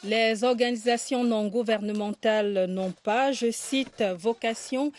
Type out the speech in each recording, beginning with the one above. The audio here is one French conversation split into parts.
Les organisations non gouvernementales n'ont pas, je cite, vocation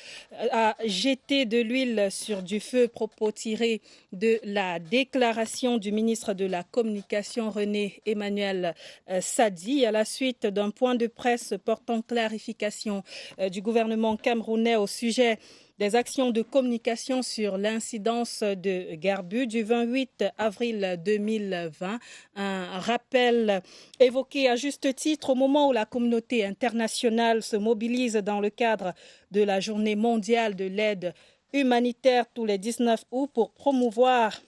à jeter de l'huile sur du feu, propos tirés de la déclaration du ministre de la Communication René Emmanuel Sadi à la suite d'un point de presse portant clarification du gouvernement camerounais au sujet des actions de communication sur l'incidence de Garbu du 28 avril 2020. Un rappel évoqué à juste titre au moment où la communauté internationale se mobilise dans le cadre de la journée mondiale de l'aide humanitaire tous les 19 août pour promouvoir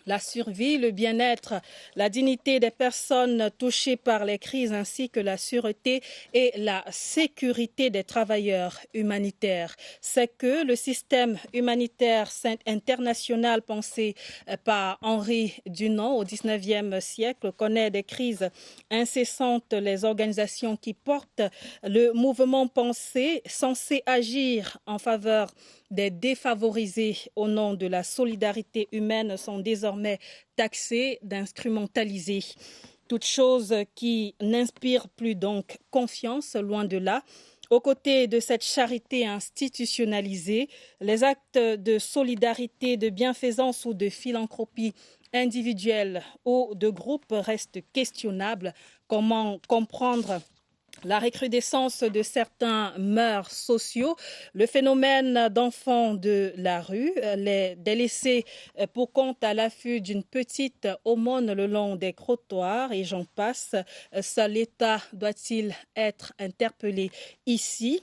la survie, le bien-être, la dignité des personnes touchées par les crises ainsi que la sûreté et la sécurité des travailleurs humanitaires. C'est que le système humanitaire international pensé par Henri Dunant au XIXe siècle connaît des crises incessantes. Les organisations qui portent le mouvement pensé censé agir en faveur des défavorisés au nom de la solidarité humaine sont désormais taxés d'instrumentaliser. Toute chose qui n'inspire plus donc confiance, loin de là. Aux côtés de cette charité institutionnalisée, les actes de solidarité, de bienfaisance ou de philanthropie individuelle ou de groupe restent questionnables. Comment comprendre la recrudescence de certains mœurs sociaux, le phénomène d'enfants de la rue, les délaissés pour compte à l'affût d'une petite aumône le long des trottoirs et j'en passe. Seul l'État doit-il être interpellé ici ?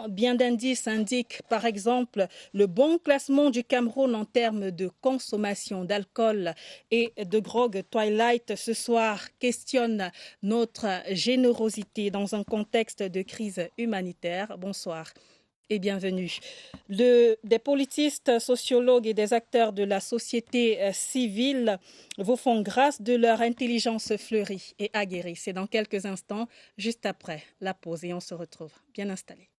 Bien d'indices indiquent par exemple le bon classement du Cameroun en termes de consommation d'alcool et de drogue. Twilight ce soir questionne notre générosité dans un contexte de crise humanitaire. Bonsoir et bienvenue. Des politistes, sociologues et des acteurs de la société civile vous font grâce de leur intelligence fleurie et aguerrie. C'est dans quelques instants, juste après la pause et on se retrouve bien installés.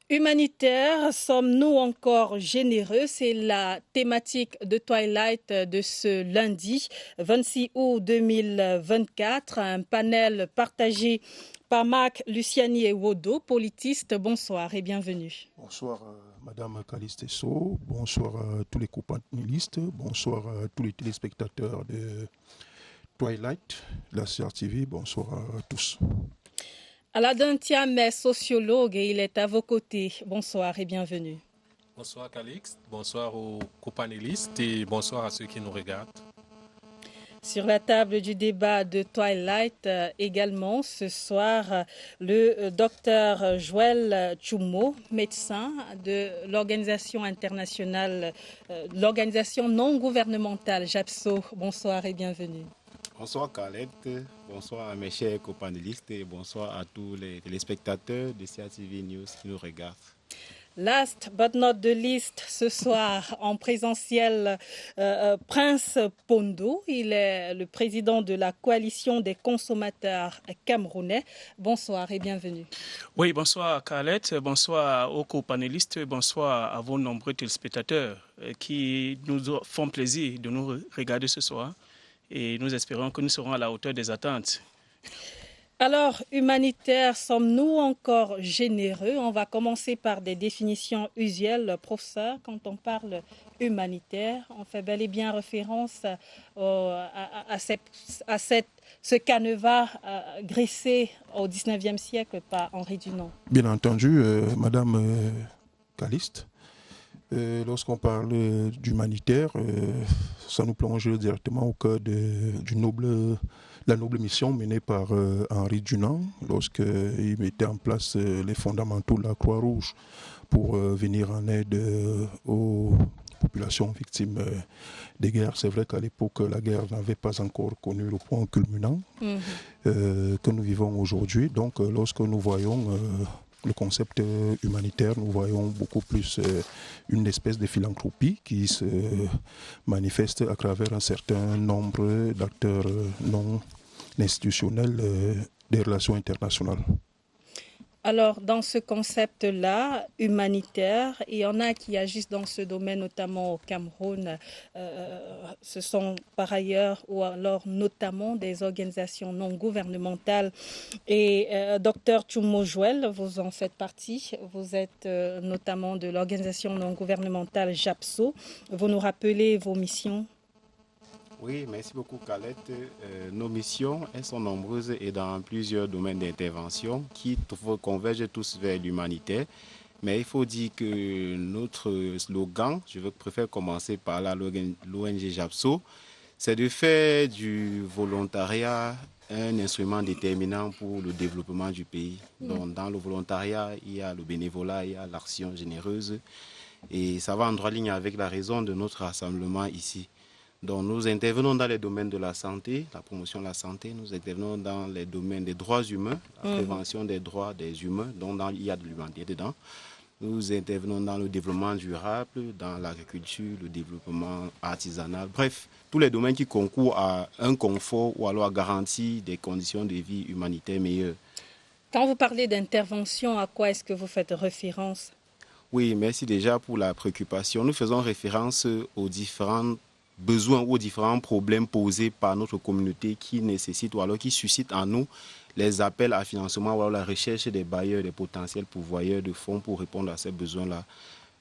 Humanitaire, sommes-nous encore généreux? C'est la thématique de Twilight de ce lundi 26 août 2024. Un panel partagé par Marc Luciani et Wodo, politistes. Bonsoir et bienvenue. Bonsoir Madame Calistesso, bonsoir à tous les companélistes, bonsoir à tous les téléspectateurs de Twilight, la CRTV, bonsoir à tous. Aladin Thiam est sociologue et il est à vos côtés. Bonsoir et bienvenue. Bonsoir Calixte, bonsoir aux copanélistes et bonsoir à ceux qui nous regardent. Sur la table du débat de Twilight également ce soir, le docteur Joël Tchoumo, médecin de l'organisation internationale, l'organisation non gouvernementale JAPSO. Bonsoir et bienvenue. Bonsoir Calette, bonsoir à mes chers copanélistes et bonsoir à tous les téléspectateurs de CRTV News qui nous regardent. Last but not the least, ce soir en présentiel, Prince Pondo. Il est le président de la coalition des consommateurs camerounais. Bonsoir et bienvenue. Oui, bonsoir Carlette, bonsoir aux co-panélistes, bonsoir à vos nombreux téléspectateurs qui nous font plaisir de nous regarder ce soir et nous espérons que nous serons à la hauteur des attentes. Alors, humanitaire, sommes-nous encore généreux? On va commencer par des définitions usuelles. Professeur, quand on parle humanitaire, on fait bel et bien référence à ce canevas graissé au XIXe siècle par Henri Dunant. Bien entendu, Madame Caliste, lorsqu'on parle d'humanitaire, ça nous plonge directement au cœur la noble mission menée par Henri Dunant lorsqu'il mettait en place les fondamentaux de la Croix-Rouge pour venir en aide aux populations victimes des guerres. C'est vrai qu'à l'époque, la guerre n'avait pas encore connu le point culminant que nous vivons aujourd'hui. Donc, lorsque nous voyons le concept humanitaire, nous voyons beaucoup plus une espèce de philanthropie qui se manifeste à travers un certain nombre d'acteurs non institutionnels des relations internationales. Alors, dans ce concept-là, humanitaire, il y en a qui agissent dans ce domaine, notamment au Cameroun. Ce sont par ailleurs, ou alors notamment, des organisations non gouvernementales. Et Dr Tchoumo Joël, vous en faites partie. Vous êtes notamment de l'organisation non gouvernementale JAPSO. Vous nous rappelez vos missions? Oui, merci beaucoup Khaled. Nos missions, elles sont nombreuses et dans plusieurs domaines d'intervention qui convergent tous vers l'humanitaire. Mais il faut dire que notre slogan, préfère commencer par là, l'ONG JAPSO, c'est de faire du volontariat un instrument déterminant pour le développement du pays. Donc, dans le volontariat, il y a le bénévolat, il y a l'action généreuse. Et ça va en droite ligne avec la raison de notre rassemblement ici. Donc, nous intervenons dans les domaines de la santé, la promotion de la santé. Nous intervenons dans les domaines des droits humains, la prévention des droits des humains, dont il y a de l'humanité dedans. Nous intervenons dans le développement durable, dans l'agriculture, le développement artisanal. Bref, tous les domaines qui concourent à un confort ou alors à garantir des conditions de vie humanitaires meilleures. Quand vous parlez d'intervention, à quoi est-ce que vous faites référence? Oui, merci déjà pour la préoccupation. Nous faisons référence aux différents besoins ou aux différents problèmes posés par notre communauté qui nécessitent ou alors qui suscitent en nous les appels à financement ou alors la recherche des bailleurs, des potentiels pourvoyeurs de fonds pour répondre à ces besoins-là.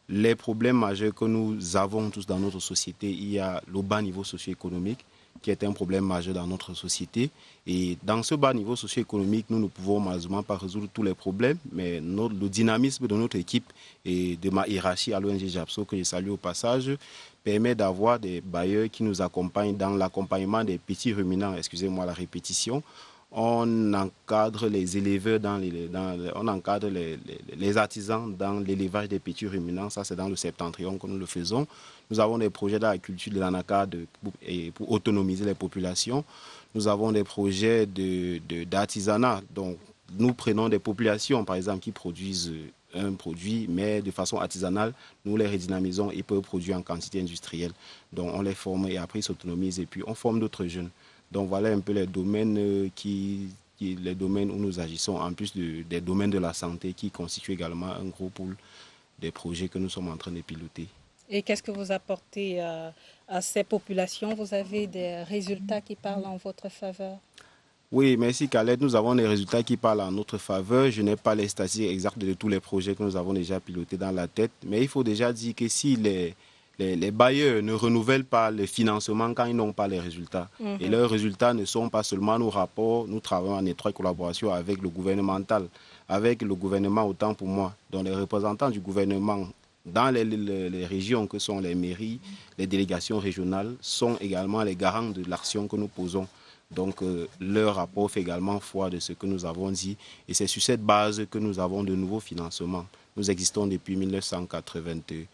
Les problèmes majeurs que nous avons tous dans notre société, il y a le bas niveau socio-économique qui est un problème majeur dans notre société. Et dans ce bas niveau socio-économique, nous ne pouvons malheureusement pas résoudre tous les problèmes, mais le dynamisme de notre équipe et de ma hiérarchie à l'ONG JAPSO, que je salue au passage, permet d'avoir des bailleurs qui nous accompagnent dans l'accompagnement des petits ruminants, excusez-moi la répétition. On encadre les éleveurs, on encadre les artisans dans l'élevage des petits ruminants. Ça, c'est dans le septentrion que nous le faisons. Nous avons des projets dans la culture de l'anacarde pour autonomiser les populations. Nous avons des projets d'artisanat. Donc, nous prenons des populations, par exemple, qui produisent un produit, mais de façon artisanale, nous les redynamisons et peuvent produire en quantité industrielle. Donc, on les forme et après, ils s'autonomisent et puis on forme d'autres jeunes. Donc voilà un peu les domaines, les domaines où nous agissons, en plus des domaines de la santé qui constituent également un gros pool des projets que nous sommes en train de piloter. Et qu'est-ce que vous apportez à ces populations? Vous avez des résultats qui parlent en votre faveur? Oui, merci Khaled. Nous avons des résultats qui parlent en notre faveur. Je n'ai pas les statistiques exactes de tous les projets que nous avons déjà pilotés dans la tête, mais il faut déjà dire que si les bailleurs ne renouvellent pas le financement quand ils n'ont pas les résultats. Et leurs résultats ne sont pas seulement nos rapports. Nous travaillons en étroite collaboration avec le gouvernemental, avec le gouvernement autant pour moi, dont les représentants du gouvernement dans les régions que sont les mairies, les délégations régionales sont également les garants de l'action que nous posons. Donc leur rapport fait également foi de ce que nous avons dit et c'est sur cette base que nous avons de nouveaux financements. Nous existons depuis 1982.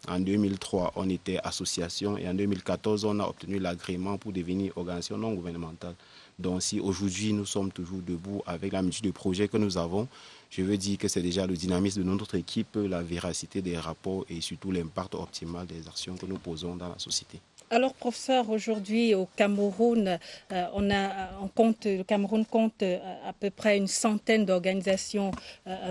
En 2003, on était association et en 2014, on a obtenu l'agrément pour devenir organisation non gouvernementale. Donc si aujourd'hui nous sommes toujours debout avec la multitude de projets que nous avons, je veux dire que c'est déjà le dynamisme de notre équipe, la véracité des rapports et surtout l'impact optimal des actions que nous posons dans la société. Alors, professeur, aujourd'hui au Cameroun, le Cameroun compte à peu près une centaine d'organisations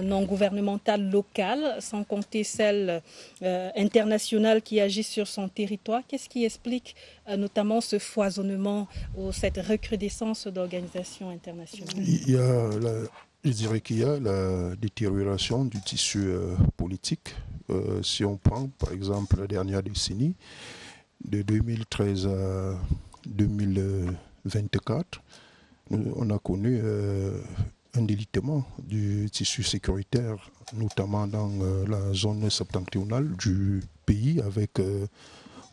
non gouvernementales locales, sans compter celles internationales qui agissent sur son territoire. Qu'est-ce qui explique notamment ce foisonnement ou cette recrudescence d'organisations internationales? Je dirais qu'il y a la détérioration du tissu politique. Si on prend par exemple la dernière décennie, de 2013 à 2024, on a connu un délitement du tissu sécuritaire, notamment dans la zone septentrionale du pays avec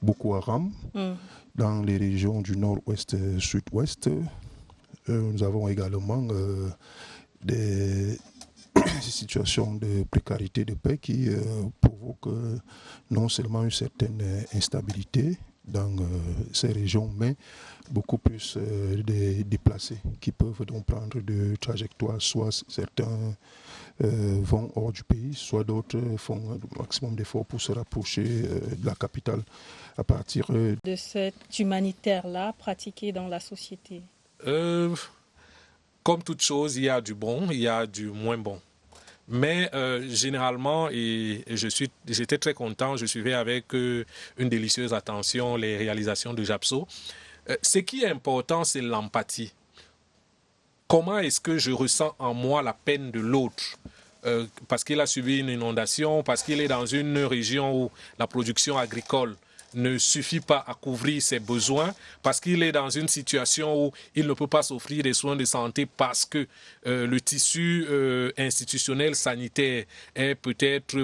Boko Haram, dans les régions du nord-ouest et sud-ouest. Nous avons également des situations de précarité de paix qui provoquent non seulement une certaine instabilité dans ces régions, mais beaucoup plus des déplacés qui peuvent donc prendre de trajectoires. Soit certains vont hors du pays, soit d'autres font le maximum d'efforts pour se rapprocher de la capitale à partir de cet humanitaire-là pratiqué dans la société. comme toute chose, il y a du bon, il y a du moins bon. Mais généralement, et j'étais très content, je suivais avec une délicieuse attention les réalisations de Japso. Ce qui est important, c'est l'empathie. Comment est-ce que je ressens en moi la peine de l'autre parce qu'il a subi une inondation, parce qu'il est dans une région où la production agricole ne suffit pas à couvrir ses besoins, parce qu'il est dans une situation où il ne peut pas s'offrir des soins de santé parce que le tissu institutionnel sanitaire est peut-être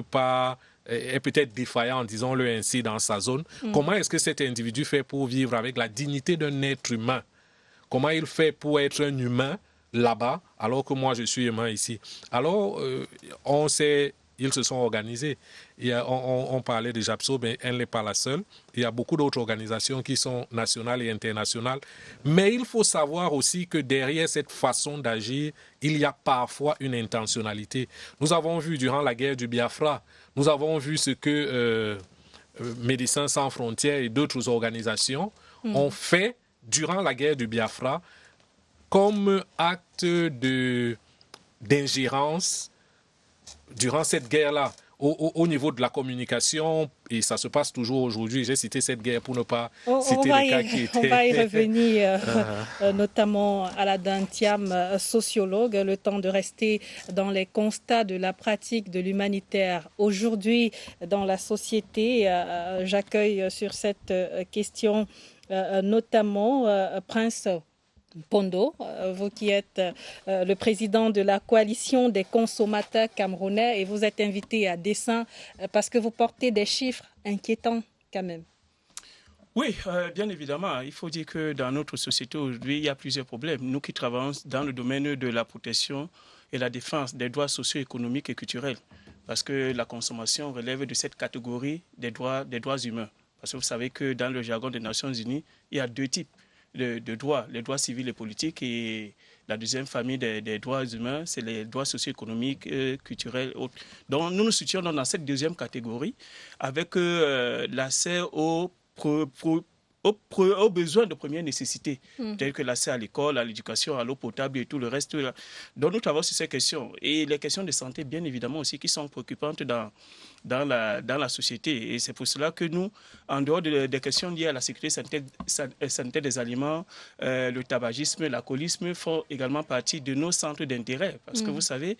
défaillant, disons-le ainsi, dans sa zone. Comment est-ce que cet individu fait pour vivre avec la dignité d'un être humain? Comment il fait pour être un humain là-bas, alors que moi je suis humain ici? Alors, ils se sont organisés. On parlait de Japso, mais elle n'est pas la seule. Il y a beaucoup d'autres organisations qui sont nationales et internationales. Mais il faut savoir aussi que derrière cette façon d'agir, il y a parfois une intentionnalité. Nous avons vu durant la guerre du Biafra, nous avons vu ce que Médecins sans frontières et d'autres organisations ont fait durant la guerre du Biafra comme acte d'ingérence durant cette guerre-là, au niveau de la communication, et ça se passe toujours aujourd'hui. J'ai cité cette guerre pour ne pas citer les cas qui étaient... On va y revenir, notamment à la Dantiam, sociologue, le temps de rester dans les constats de la pratique de l'humanitaire aujourd'hui dans la société. J'accueille sur cette question notamment Prince Pondo, vous qui êtes le président de la coalition des consommateurs camerounais, et vous êtes invité à dessein parce que vous portez des chiffres inquiétants quand même. Oui, bien évidemment. Il faut dire que dans notre société aujourd'hui, il y a plusieurs problèmes. Nous qui travaillons dans le domaine de la protection et la défense des droits socio-économiques et culturels, parce que la consommation relève de cette catégorie des droits humains. Parce que vous savez que dans le jargon des Nations Unies, il y a deux types de droits, les droits civils et politiques, et la deuxième famille des droits humains, c'est les droits socio-économiques, culturels, autres. Donc nous nous situons dans cette deuxième catégorie avec l'accès aux besoins de première nécessité, tels que l'accès à l'école, à l'éducation, à l'eau potable et tout le reste. Donc nous travaillons sur ces questions. Et les questions de santé, bien évidemment aussi, qui sont préoccupantes dans la société. Et c'est pour cela que nous, en dehors des questions liées à la sécurité sanitaire des aliments, le tabagisme, l'alcoolisme font également partie de nos centres d'intérêt. Parce que vous savez,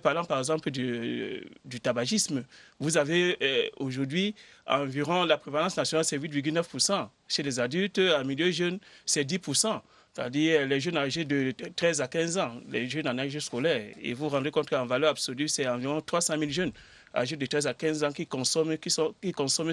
parlant par exemple du tabagisme, vous avez aujourd'hui environ, la prévalence nationale, c'est 8,9%. Chez les adultes, en milieu jeune, c'est 10%. C'est-à-dire les jeunes âgés de 13 à 15 ans, les jeunes en âge scolaire. Et vous vous rendez compte qu'en valeur absolue, c'est environ 300 000 jeunes âgés de 13 à 15 ans qui consomment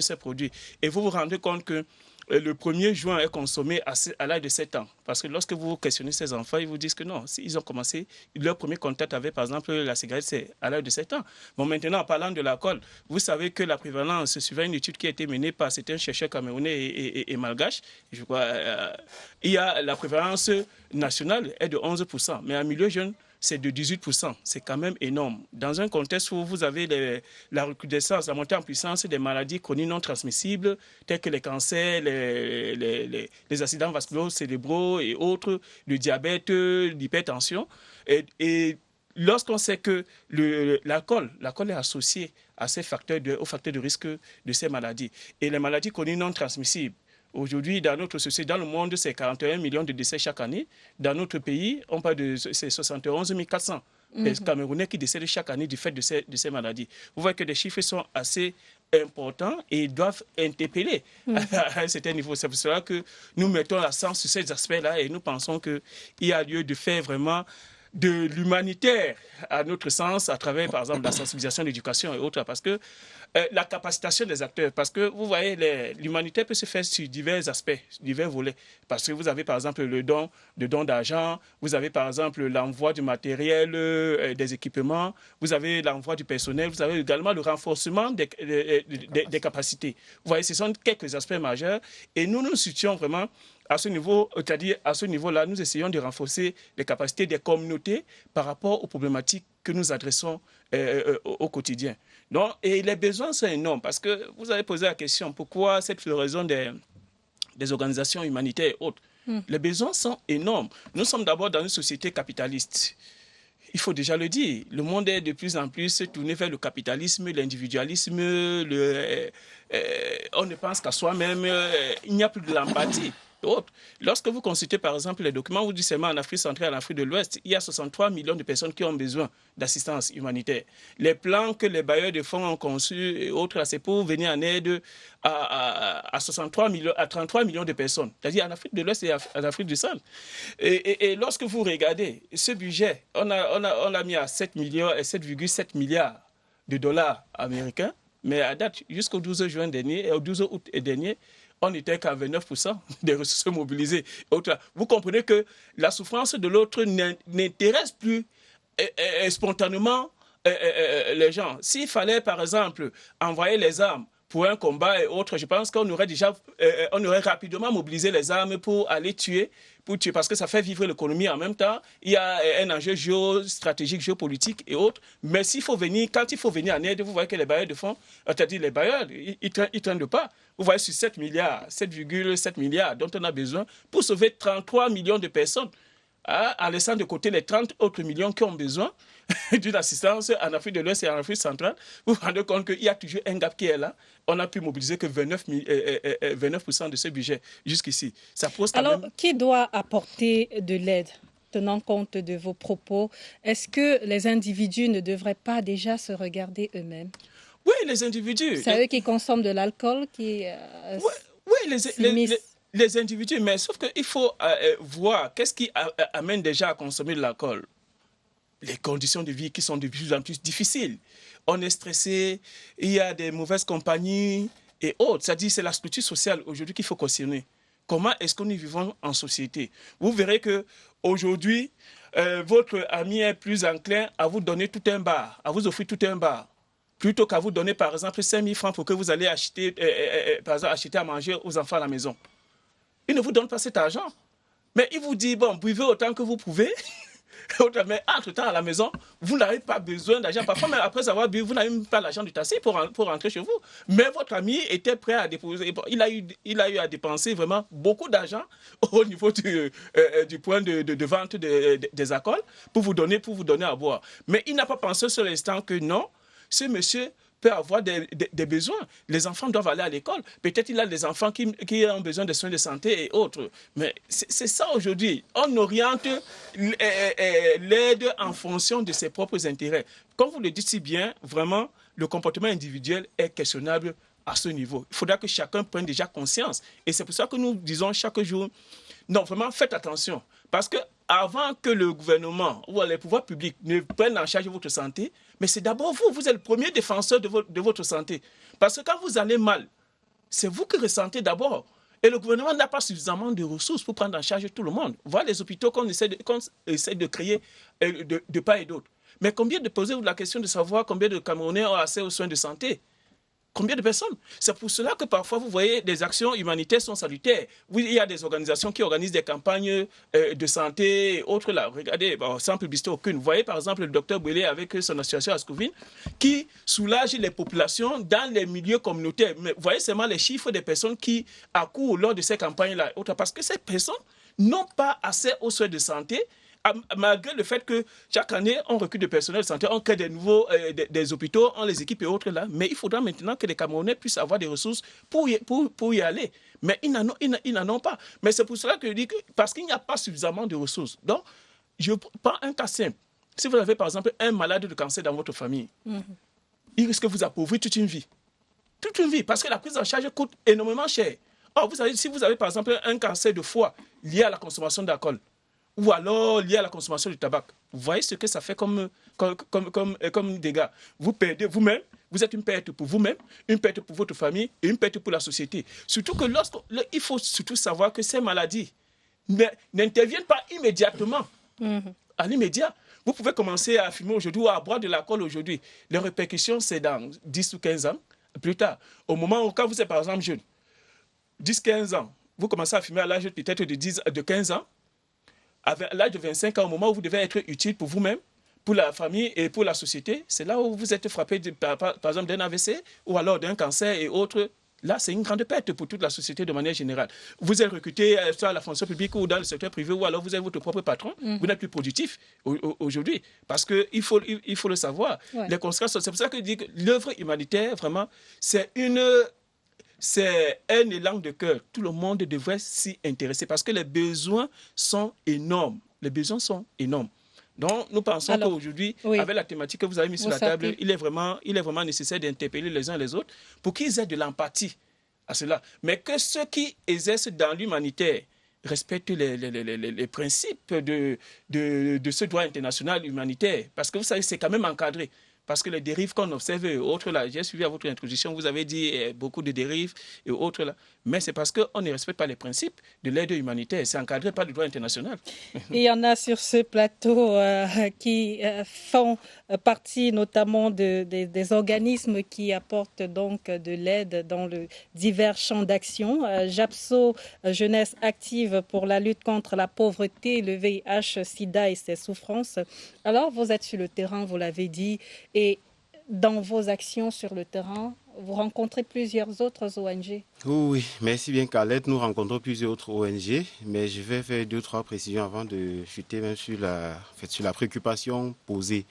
ces produits. Et vous vous rendez compte que le 1er juin est consommé à l'âge de 7 ans. Parce que lorsque vous questionnez ces enfants, ils vous disent que non, ils ont commencé, leur premier contact avec, par exemple, la cigarette, c'est à l'âge de 7 ans. Bon, maintenant, en parlant de l'alcool, vous savez que la prévalence, suivant une étude qui a été menée par certains chercheurs camerounais et malgaches, je crois, il y a la prévalence nationale est de 11%, mais en milieu jeune, c'est de 18%. C'est quand même énorme. Dans un contexte où vous avez la recrudescence, la montée en puissance des maladies chroniques non transmissibles, telles que les cancers, les accidents vasculaires cérébraux et autres, le diabète, l'hypertension. Et lorsqu'on sait que l'alcool est associé à aux facteurs de risque de ces maladies. Et les maladies chroniques non transmissibles, aujourd'hui, dans notre société, dans le monde, c'est 41 millions de décès chaque année. Dans notre pays, on parle de 71 400 Camerounais qui décèdent chaque année du fait de ces maladies. Vous voyez que les chiffres sont assez importants et doivent interpeller à un certain niveau. C'est pour cela que nous mettons l'accent sur ces aspects-là et nous pensons qu'il y a lieu de faire vraiment de l'humanitaire, à notre sens, à travers, par exemple, la sensibilisation, l'éducation et autres, parce que la capacitation des acteurs, parce que vous voyez, l'humanitaire peut se faire sur divers aspects, divers volets, parce que vous avez, par exemple, le don d'argent, vous avez, par exemple, l'envoi du matériel, des équipements, vous avez l'envoi du personnel, vous avez également le renforcement des capacités. Vous voyez, ce sont quelques aspects majeurs, et nous nous situons vraiment à ce niveau, c'est-à-dire à ce niveau-là, nous essayons de renforcer les capacités des communautés par rapport aux problématiques que nous adressons au quotidien. Donc, et les besoins sont énormes parce que vous avez posé la question, pourquoi cette floraison des organisations humanitaires et autres? Les besoins sont énormes. Nous sommes d'abord dans une société capitaliste. Il faut déjà le dire. Le monde est de plus en plus tourné vers le capitalisme, l'individualisme. On ne pense qu'à soi-même. Il n'y a plus de l'empathie. Lorsque vous consultez par exemple les documents, vous dites seulement en Afrique centrale, en Afrique de l'Ouest, il y a 63 millions de personnes qui ont besoin d'assistance humanitaire. Les plans que les bailleurs de fonds ont conçus et autres, c'est pour venir en aide à 33 millions de personnes, c'est-à-dire en Afrique de l'Ouest et en Afrique du Centre. Et lorsque vous regardez ce budget, on a mis à 7,7 milliards de dollars américains, mais à date, jusqu'au 12 juin dernier et au 12 août dernier, on n'était qu'à 29% des ressources mobilisées. Vous comprenez que la souffrance de l'autre n'intéresse plus spontanément les gens. S'il fallait, par exemple, envoyer les armes pour un combat et autres, je pense qu'on aurait rapidement mobilisé les armes pour aller tuer, parce que ça fait vivre l'économie en même temps. Il y a un enjeu géostratégique, géopolitique et autres. Mais quand il faut venir en aide, vous voyez que les bailleurs de fonds, c'est-à-dire les bailleurs, ils traînent de pas. Vous voyez sur 7,7 milliards dont on a besoin pour sauver 33 millions de personnes, en laissant de côté les 30 autres millions qui ont besoin d'une assistance en Afrique de l'Ouest et en Afrique centrale. Vous vous rendez compte qu'il y a toujours un gap qui est là. On n'a pu mobiliser que 29% de ce budget jusqu'ici. Ça pose quand même... qui doit apporter de l'aide, tenant compte de vos propos? Est-ce que les individus ne devraient pas déjà se regarder eux-mêmes? Oui, les individus. C'est eux qui consomment de l'alcool, qui... Oui, les individus, mais sauf qu'il faut voir qu'est-ce qui amène déjà à consommer de l'alcool. Les conditions de vie qui sont de plus en plus difficiles. On est stressé, il y a des mauvaises compagnies et autres. C'est-à-dire c'est la structure sociale aujourd'hui qu'il faut questionner. Comment est-ce que nous vivons en société? Vous verrez qu'aujourd'hui, votre ami est plus enclin à vous donner tout un bar, à vous offrir tout un bar, plutôt qu'à vous donner par exemple 5 000 francs pour que vous allez acheter à manger aux enfants à la maison. Il ne vous donne pas cet argent. Mais il vous dit, bon, buvez autant que vous pouvez. Mais entre-temps, à la maison, vous n'avez pas besoin d'argent. Parfois, même après avoir bu, vous n'avez même pas l'argent du taxi pour rentrer chez vous. Mais votre ami était prêt à déposer. Il a eu à dépenser vraiment beaucoup d'argent au niveau du point de vente des alcools pour vous donner à boire. Mais il n'a pas pensé sur l'instant que non, ce monsieur peut avoir des besoins. Les enfants doivent aller à l'école. Peut-être il a des enfants qui ont besoin de soins de santé et autres. Mais c'est ça aujourd'hui. On oriente l'aide en fonction de ses propres intérêts. Comme vous le dites si bien, vraiment, le comportement individuel est questionnable à ce niveau. Il faudra que chacun prenne déjà conscience. Et c'est pour ça que nous disons chaque jour, non, vraiment, faites attention. Parce que avant que le gouvernement ou les pouvoirs publics ne prennent en charge votre santé, mais c'est d'abord vous êtes le premier défenseur de votre santé. Parce que quand vous allez mal, c'est vous qui ressentez d'abord. Et le gouvernement n'a pas suffisamment de ressources pour prendre en charge tout le monde. Voilà les hôpitaux qu'on essaie de créer de part et d'autre. Mais posez-vous la question de savoir combien de Camerounais ont accès aux soins de santé? Combien de personnes? C'est pour cela que parfois, vous voyez, des actions humanitaires sont salutaires. Oui, il y a des organisations qui organisent des campagnes de santé et autres là. Regardez, sans publicité aucune. Vous voyez, par exemple, le docteur Bouélé avec son association Ascouvine qui soulage les populations dans les milieux communautaires. Mais vous voyez seulement les chiffres des personnes qui accourent lors de ces campagnes-là. Parce que ces personnes n'ont pas accès aux soins de santé, malgré le fait que chaque année, on recrute de personnel de santé, on crée des nouveaux des hôpitaux, on les équipe et autres là. Mais il faudra maintenant que les Camerounais puissent avoir des ressources pour y aller. Mais ils n'en ont pas. Mais c'est pour cela que je dis que parce qu'il n'y a pas suffisamment de ressources. Donc, je prends un cas simple. Si vous avez par exemple un malade de cancer dans votre famille, il risque de vous appauvrir toute une vie. Toute une vie, parce que la prise en charge coûte énormément cher. Or, si vous avez par exemple un cancer de foie lié à la consommation d'alcool, ou alors lié à la consommation du tabac. Vous voyez ce que ça fait comme dégâts. Vous perdez vous-même, vous êtes une perte pour vous-même, une perte pour votre famille et une perte pour la société. Surtout que il faut surtout savoir que ces maladies n'interviennent pas immédiatement. À l'immédiat, vous pouvez commencer à fumer aujourd'hui ou à boire de l'alcool aujourd'hui. Les répercussions, c'est dans 10 ou 15 ans plus tard. Au moment où, quand vous êtes par exemple jeune, 10-15 ans, vous commencez à fumer à l'âge peut-être de 15 ans, à l'âge de 25 ans, au moment où vous devez être utile pour vous-même, pour la famille et pour la société, c'est là où vous êtes frappé par exemple d'un AVC ou alors d'un cancer et autres là, c'est une grande perte pour toute la société de manière générale. Vous êtes recruté soit à la fonction publique ou dans le secteur privé, ou alors vous êtes votre propre patron, vous n'êtes plus productif aujourd'hui. Parce qu'il faut le savoir. Ouais. Les conséquences, c'est pour ça que je dis que l'œuvre humanitaire, vraiment, c'est un élan de cœur. Tout le monde devrait s'y intéresser parce que les besoins sont énormes. Les besoins sont énormes. Donc, nous pensons qu'aujourd'hui, avec la thématique que vous avez mise sur la table, il est vraiment nécessaire d'interpeller les uns et les autres pour qu'ils aient de l'empathie à cela. Mais que ceux qui exercent dans l'humanitaire respectent les principes de ce droit international humanitaire. Parce que vous savez, c'est quand même encadré. Parce que les dérives qu'on observe et autres, là, j'ai suivi à votre introduction, vous avez dit beaucoup de dérives et autres, là. Mais c'est parce qu'on ne respecte pas les principes de l'aide humanitaire. C'est encadré par le droit international. Il y en a sur ce plateau qui font partie notamment des organismes qui apportent donc de l'aide dans le divers champs d'action. JAPSO, Jeunesse active pour la lutte contre la pauvreté, le VIH, SIDA et ses souffrances. Alors, vous êtes sur le terrain, vous l'avez dit, et dans vos actions sur le terrain, vous rencontrez plusieurs autres ONG. Oui, merci bien Khaled. Nous rencontrons plusieurs autres ONG, mais je vais faire 2-3 précisions avant de chuter même sur la préoccupation posée.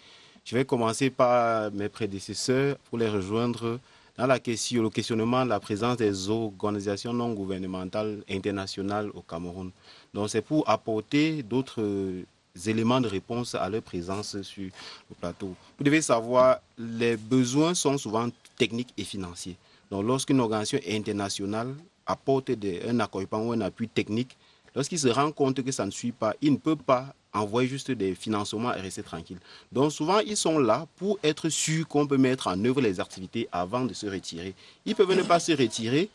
Je vais commencer par mes prédécesseurs pour les rejoindre dans le questionnement de la présence des organisations non gouvernementales internationales au Cameroun. Donc c'est pour apporter d'autres éléments de réponse à leur présence sur le plateau. Vous devez savoir, les besoins sont souvent techniques et financiers. Donc lorsqu'une organisation internationale apporte un accompagnement ou un appui technique, lorsqu'il se rend compte que ça ne suit pas, il ne peut pas envoyer juste des financements et rester tranquille. Donc souvent, ils sont là pour être sûrs qu'on peut mettre en œuvre les activités avant de se retirer. Ils peuvent ne pas se retirer,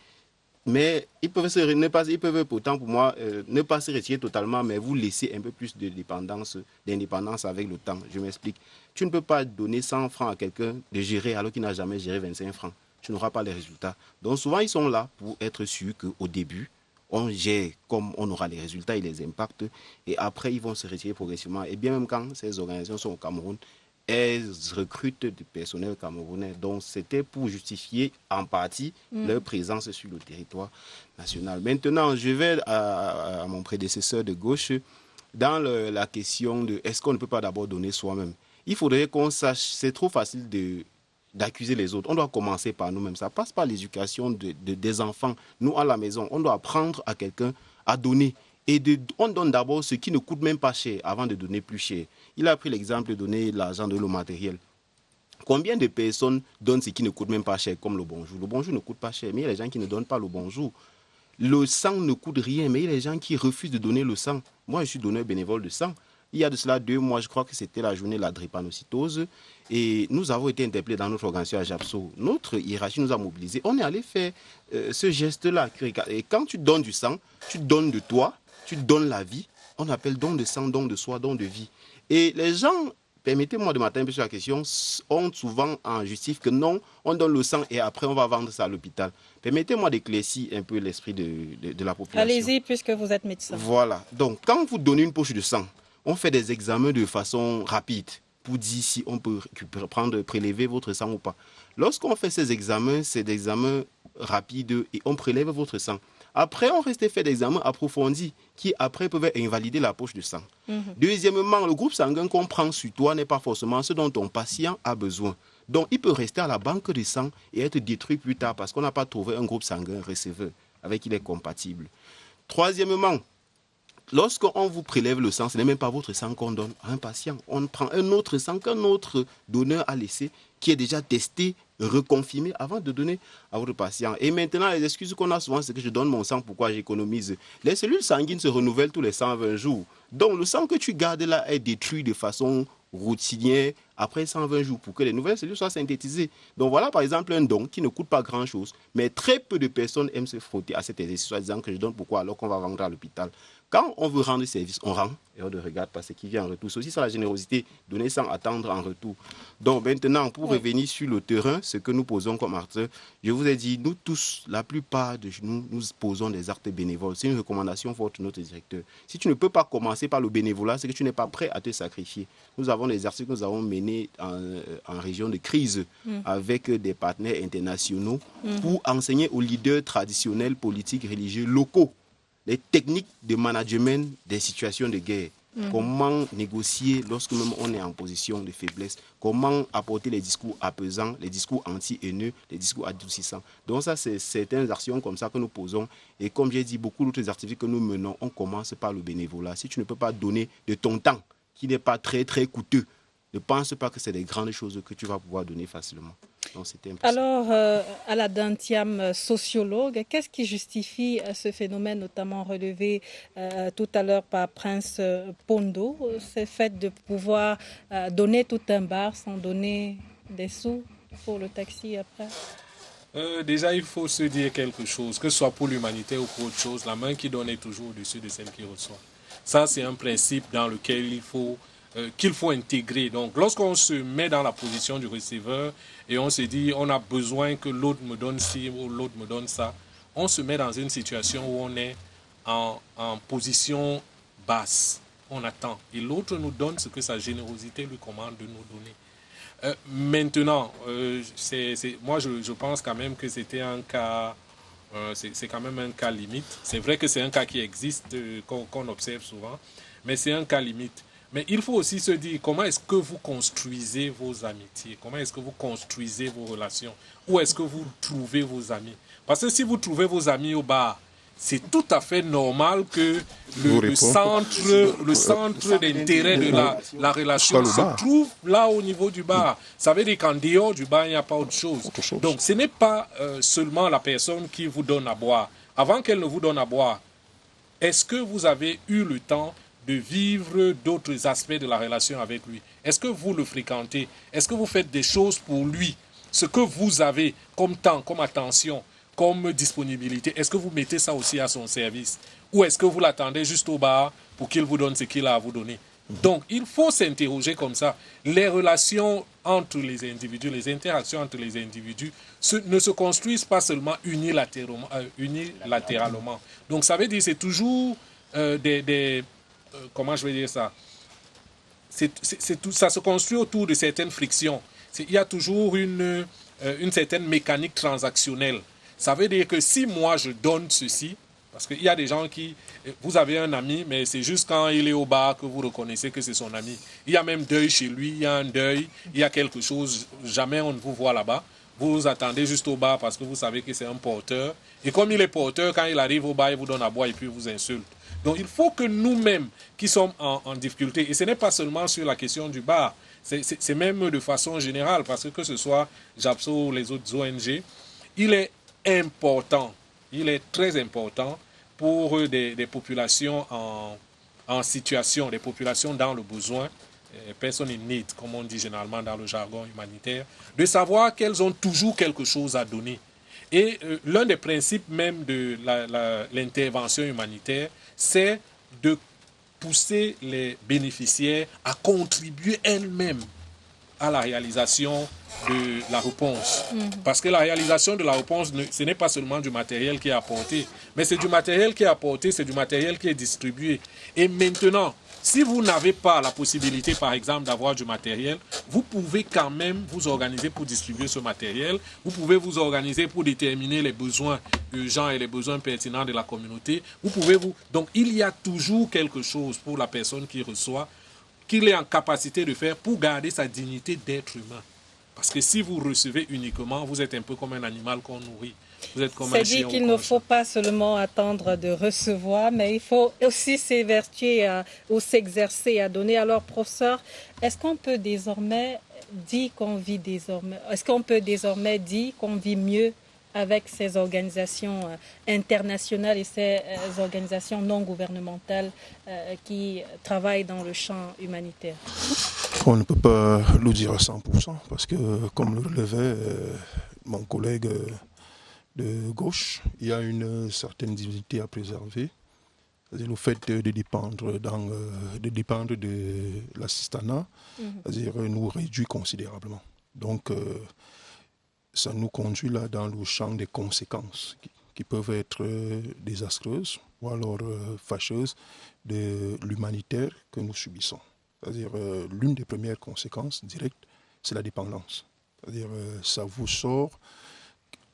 mais ils peuvent pourtant, pour moi, ne pas se retirer totalement, mais vous laisser un peu plus d'indépendance avec le temps. Je m'explique. Tu ne peux pas donner 100 francs à quelqu'un de gérer alors qu'il n'a jamais géré 25 francs. Tu n'auras pas les résultats. Donc souvent, ils sont là pour être sûrs qu'au début, on gère comme on aura les résultats et les impacts, et après, ils vont se retirer progressivement. Et bien même quand ces organisations sont au Cameroun, elles recrutent du personnel camerounais. Donc, c'était pour justifier en partie leur présence sur le territoire national. Maintenant, je vais à mon prédécesseur de gauche dans la question de est-ce qu'on ne peut pas d'abord donner soi-même. Il faudrait qu'on sache, c'est trop facile d'accuser les autres. On doit commencer par nous-mêmes. Ça passe par l'éducation des enfants. Nous, à la maison, on doit apprendre à quelqu'un à donner. Et on donne d'abord ce qui ne coûte même pas cher avant de donner plus cher. Il a pris l'exemple de donner l'argent de le matériel. Combien de personnes donnent ce qui ne coûte même pas cher, comme le bonjour? Le bonjour ne coûte pas cher, mais il y a des gens qui ne donnent pas le bonjour. Le sang ne coûte rien, mais il y a des gens qui refusent de donner le sang. Moi, je suis donneur bénévole de sang. Il y a de cela 2 mois, je crois que c'était la journée de la drépanocytose. Et nous avons été interpellés dans notre organisation à JAPSO. Notre hiérarchie nous a mobilisés. On est allé faire ce geste-là. Et quand tu donnes du sang, tu donnes de toi, tu donnes la vie. On appelle don de sang, don de soi, don de vie. Et les gens, permettez-moi de m'attarder un peu sur la question, ont souvent en justif que non, on donne le sang et après on va vendre ça à l'hôpital. Permettez-moi d'éclaircir un peu l'esprit de la population. Allez-y, puisque vous êtes médecin. Voilà. Donc, quand vous donnez une poche de sang, on fait des examens de façon rapide pour dire si on peut prélever votre sang ou pas. Lorsqu'on fait ces examens, c'est des examens rapides et on prélève votre sang. Après, on reste fait des examens approfondis qui, après, peuvent invalider la poche de sang. Deuxièmement, le groupe sanguin qu'on prend sur toi n'est pas forcément ce dont ton patient a besoin. Donc, il peut rester à la banque de sang et être détruit plus tard parce qu'on n'a pas trouvé un groupe sanguin receveur avec qui il est compatible. Troisièmement, lorsqu'on vous prélève le sang, ce n'est même pas votre sang qu'on donne à un patient. On prend un autre sang qu'un autre donneur a laissé, qui est déjà testé, reconfirmé avant de donner à votre patient. Et maintenant, les excuses qu'on a souvent, c'est que je donne mon sang, pourquoi j'économise? Les cellules sanguines se renouvellent tous les 120 jours. Donc, le sang que tu gardes là est détruit de façon routinière après 120 jours pour que les nouvelles cellules soient synthétisées. Donc, voilà par exemple un don qui ne coûte pas grand-chose, mais très peu de personnes aiment se frotter à cet exercice, en disant que je donne pourquoi alors qu'on va vendre à l'hôpital. Quand on veut rendre service, on rend et on ne regarde pas ce qui vient en retour. C'est aussi ça la générosité, donner sans attendre en retour. Donc maintenant, pour revenir sur le terrain, ce que nous posons comme acte, je vous ai dit, nous tous, la plupart de nous posons des actes bénévoles. C'est une recommandation forte de notre directeur. Si tu ne peux pas commencer par le bénévolat, c'est que tu n'es pas prêt à te sacrifier. Nous avons des articles que nous avons menés en région de crise avec des partenaires internationaux pour enseigner aux leaders traditionnels, politiques, religieux, locaux, les techniques de management des situations de guerre. Comment négocier lorsque même on est en position de faiblesse. Comment apporter les discours apaisants, les discours anti-haineux, les discours adoucissants. Donc ça, c'est certaines actions comme ça que nous posons. Et comme j'ai dit, beaucoup d'autres activités que nous menons, on commence par le bénévolat. Si tu ne peux pas donner de ton temps, qui n'est pas très, très coûteux, ne pense pas que c'est des grandes choses que tu vas pouvoir donner facilement. Donc, c'était impossible. Alors, Aladin Thiam, sociologue, qu'est-ce qui justifie ce phénomène, notamment relevé tout à l'heure par Prince Pondo, ce fait de pouvoir donner tout un bar sans donner des sous pour le taxi après? Déjà, il faut se dire quelque chose, que ce soit pour l'humanité ou pour autre chose, la main qui donne est toujours au-dessus de celle qui reçoit. Ça, c'est un principe dans lequel qu'il faut intégrer. Donc, lorsqu'on se met dans la position du receveur et on se dit on a besoin que l'autre me donne ci ou l'autre me donne ça, on se met dans une situation où on est en position basse. On attend. Et l'autre nous donne ce que sa générosité lui commande de nous donner. Maintenant, moi, je pense quand même que c'était un cas... c'est quand même un cas limite. C'est vrai que c'est un cas qui existe, qu'on observe souvent, mais c'est un cas limite. Mais il faut aussi se dire comment est-ce que vous construisez vos amitiés, comment est-ce que vous construisez vos relations, où est-ce que vous trouvez vos amis. Parce que si vous trouvez vos amis au bar, c'est tout à fait normal que le centre d'intérêt de la relation se trouve là au niveau du bar. Ça veut dire qu'en dehors du bar, il n'y a pas autre chose. Donc ce n'est pas seulement la personne qui vous donne à boire. Avant qu'elle ne vous donne à boire, est-ce que vous avez eu le temps de vivre d'autres aspects de la relation avec lui? Est-ce que vous le fréquentez? Est-ce que vous faites des choses pour lui? Ce que vous avez comme temps, comme attention, comme disponibilité, est-ce que vous mettez ça aussi à son service? Ou est-ce que vous l'attendez juste au bar pour qu'il vous donne ce qu'il a à vous donner? Donc, il faut s'interroger comme ça. Les relations entre les individus, les interactions entre les individus ne se construisent pas seulement unilatéralement. Donc, ça veut dire que c'est toujours comment je vais dire ça? Ça se construit autour de certaines frictions. Il y a toujours une certaine mécanique transactionnelle. Ça veut dire que si moi je donne ceci, parce qu'il y a des gens vous avez un ami, mais c'est juste quand il est au bar que vous reconnaissez que c'est son ami. Il y a même deuil chez lui, il y a un deuil, il y a quelque chose, jamais on ne vous voit là-bas. Vous attendez juste au bar parce que vous savez que c'est un porteur. Et comme il est porteur, quand il arrive au bar, il vous donne à boire et puis il vous insulte. Donc il faut que nous-mêmes qui sommes en difficulté, et ce n'est pas seulement sur la question du bar, c'est même de façon générale, parce que ce soit JAPSO ou les autres ONG, il est très important pour des populations en situation, des populations dans le besoin, personnes in need, comme on dit généralement dans le jargon humanitaire, de savoir qu'elles ont toujours quelque chose à donner. Et l'un des principes même de l'intervention humanitaire, c'est de pousser les bénéficiaires à contribuer elles-mêmes à la réalisation de la réponse. Parce que la réalisation de la réponse, ce n'est pas seulement du matériel qui est apporté, mais c'est du matériel qui est apporté, c'est du matériel qui est distribué. Et maintenant, si vous n'avez pas la possibilité, par exemple, d'avoir du matériel, vous pouvez quand même vous organiser pour distribuer ce matériel. Vous pouvez vous organiser pour déterminer les besoins urgents et les besoins pertinents de la communauté. Donc, il y a toujours quelque chose pour la personne qui reçoit qu'il est en capacité de faire pour garder sa dignité d'être humain. Parce que si vous recevez uniquement, vous êtes un peu comme un animal qu'on nourrit. C'est-à-dire qu'il ne faut pas seulement attendre de recevoir, mais il faut aussi s'évertuer ou s'exercer à donner. Alors, professeur, est-ce qu'on peut désormais dire qu'on vit mieux avec ces organisations internationales et ces organisations non gouvernementales qui travaillent dans le champ humanitaire? On ne peut pas le dire à 100%, parce que, comme le relevait mon collègue de gauche, il y a une certaine dignité à préserver. C'est-à-dire le fait de dépendre de l'assistanat, c'est-à-dire nous réduit considérablement. Donc, ça nous conduit là dans le champ des conséquences qui peuvent être désastreuses ou alors fâcheuses de l'humanitaire que nous subissons. C'est-à-dire l'une des premières conséquences directes, c'est la dépendance. C'est-à-dire ça vous sort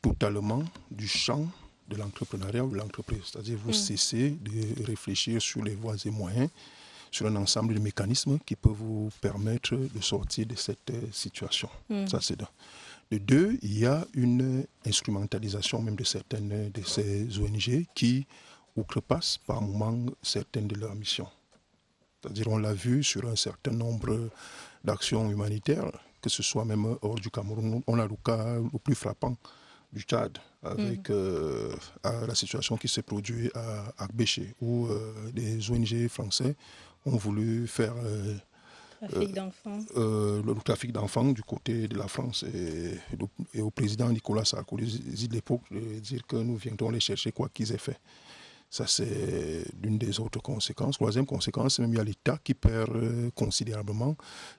totalement du champ de l'entrepreneuriat ou de l'entreprise. C'est-à-dire vous cessez de réfléchir sur les voies et moyens, sur un ensemble de mécanismes qui peuvent vous permettre de sortir de cette situation. Ça, c'est d'un. De deux, il y a une instrumentalisation même de certaines de ces ONG qui outrepassent par moments certaines de leurs missions. C'est-à-dire, on l'a vu sur un certain nombre d'actions humanitaires, que ce soit même hors du Cameroun. On a le cas le plus frappant du Tchad, avec la situation qui s'est produite à Agbéché, où des ONG français ont voulu faire le trafic d'enfants du côté de la France et au président Nicolas Sarkozy de l'époque de dire que nous viendrons les chercher quoi qu'ils aient fait. Ça, c'est l'une des autres conséquences. Troisième conséquence, c'est même il y a l'État qui perd considérablement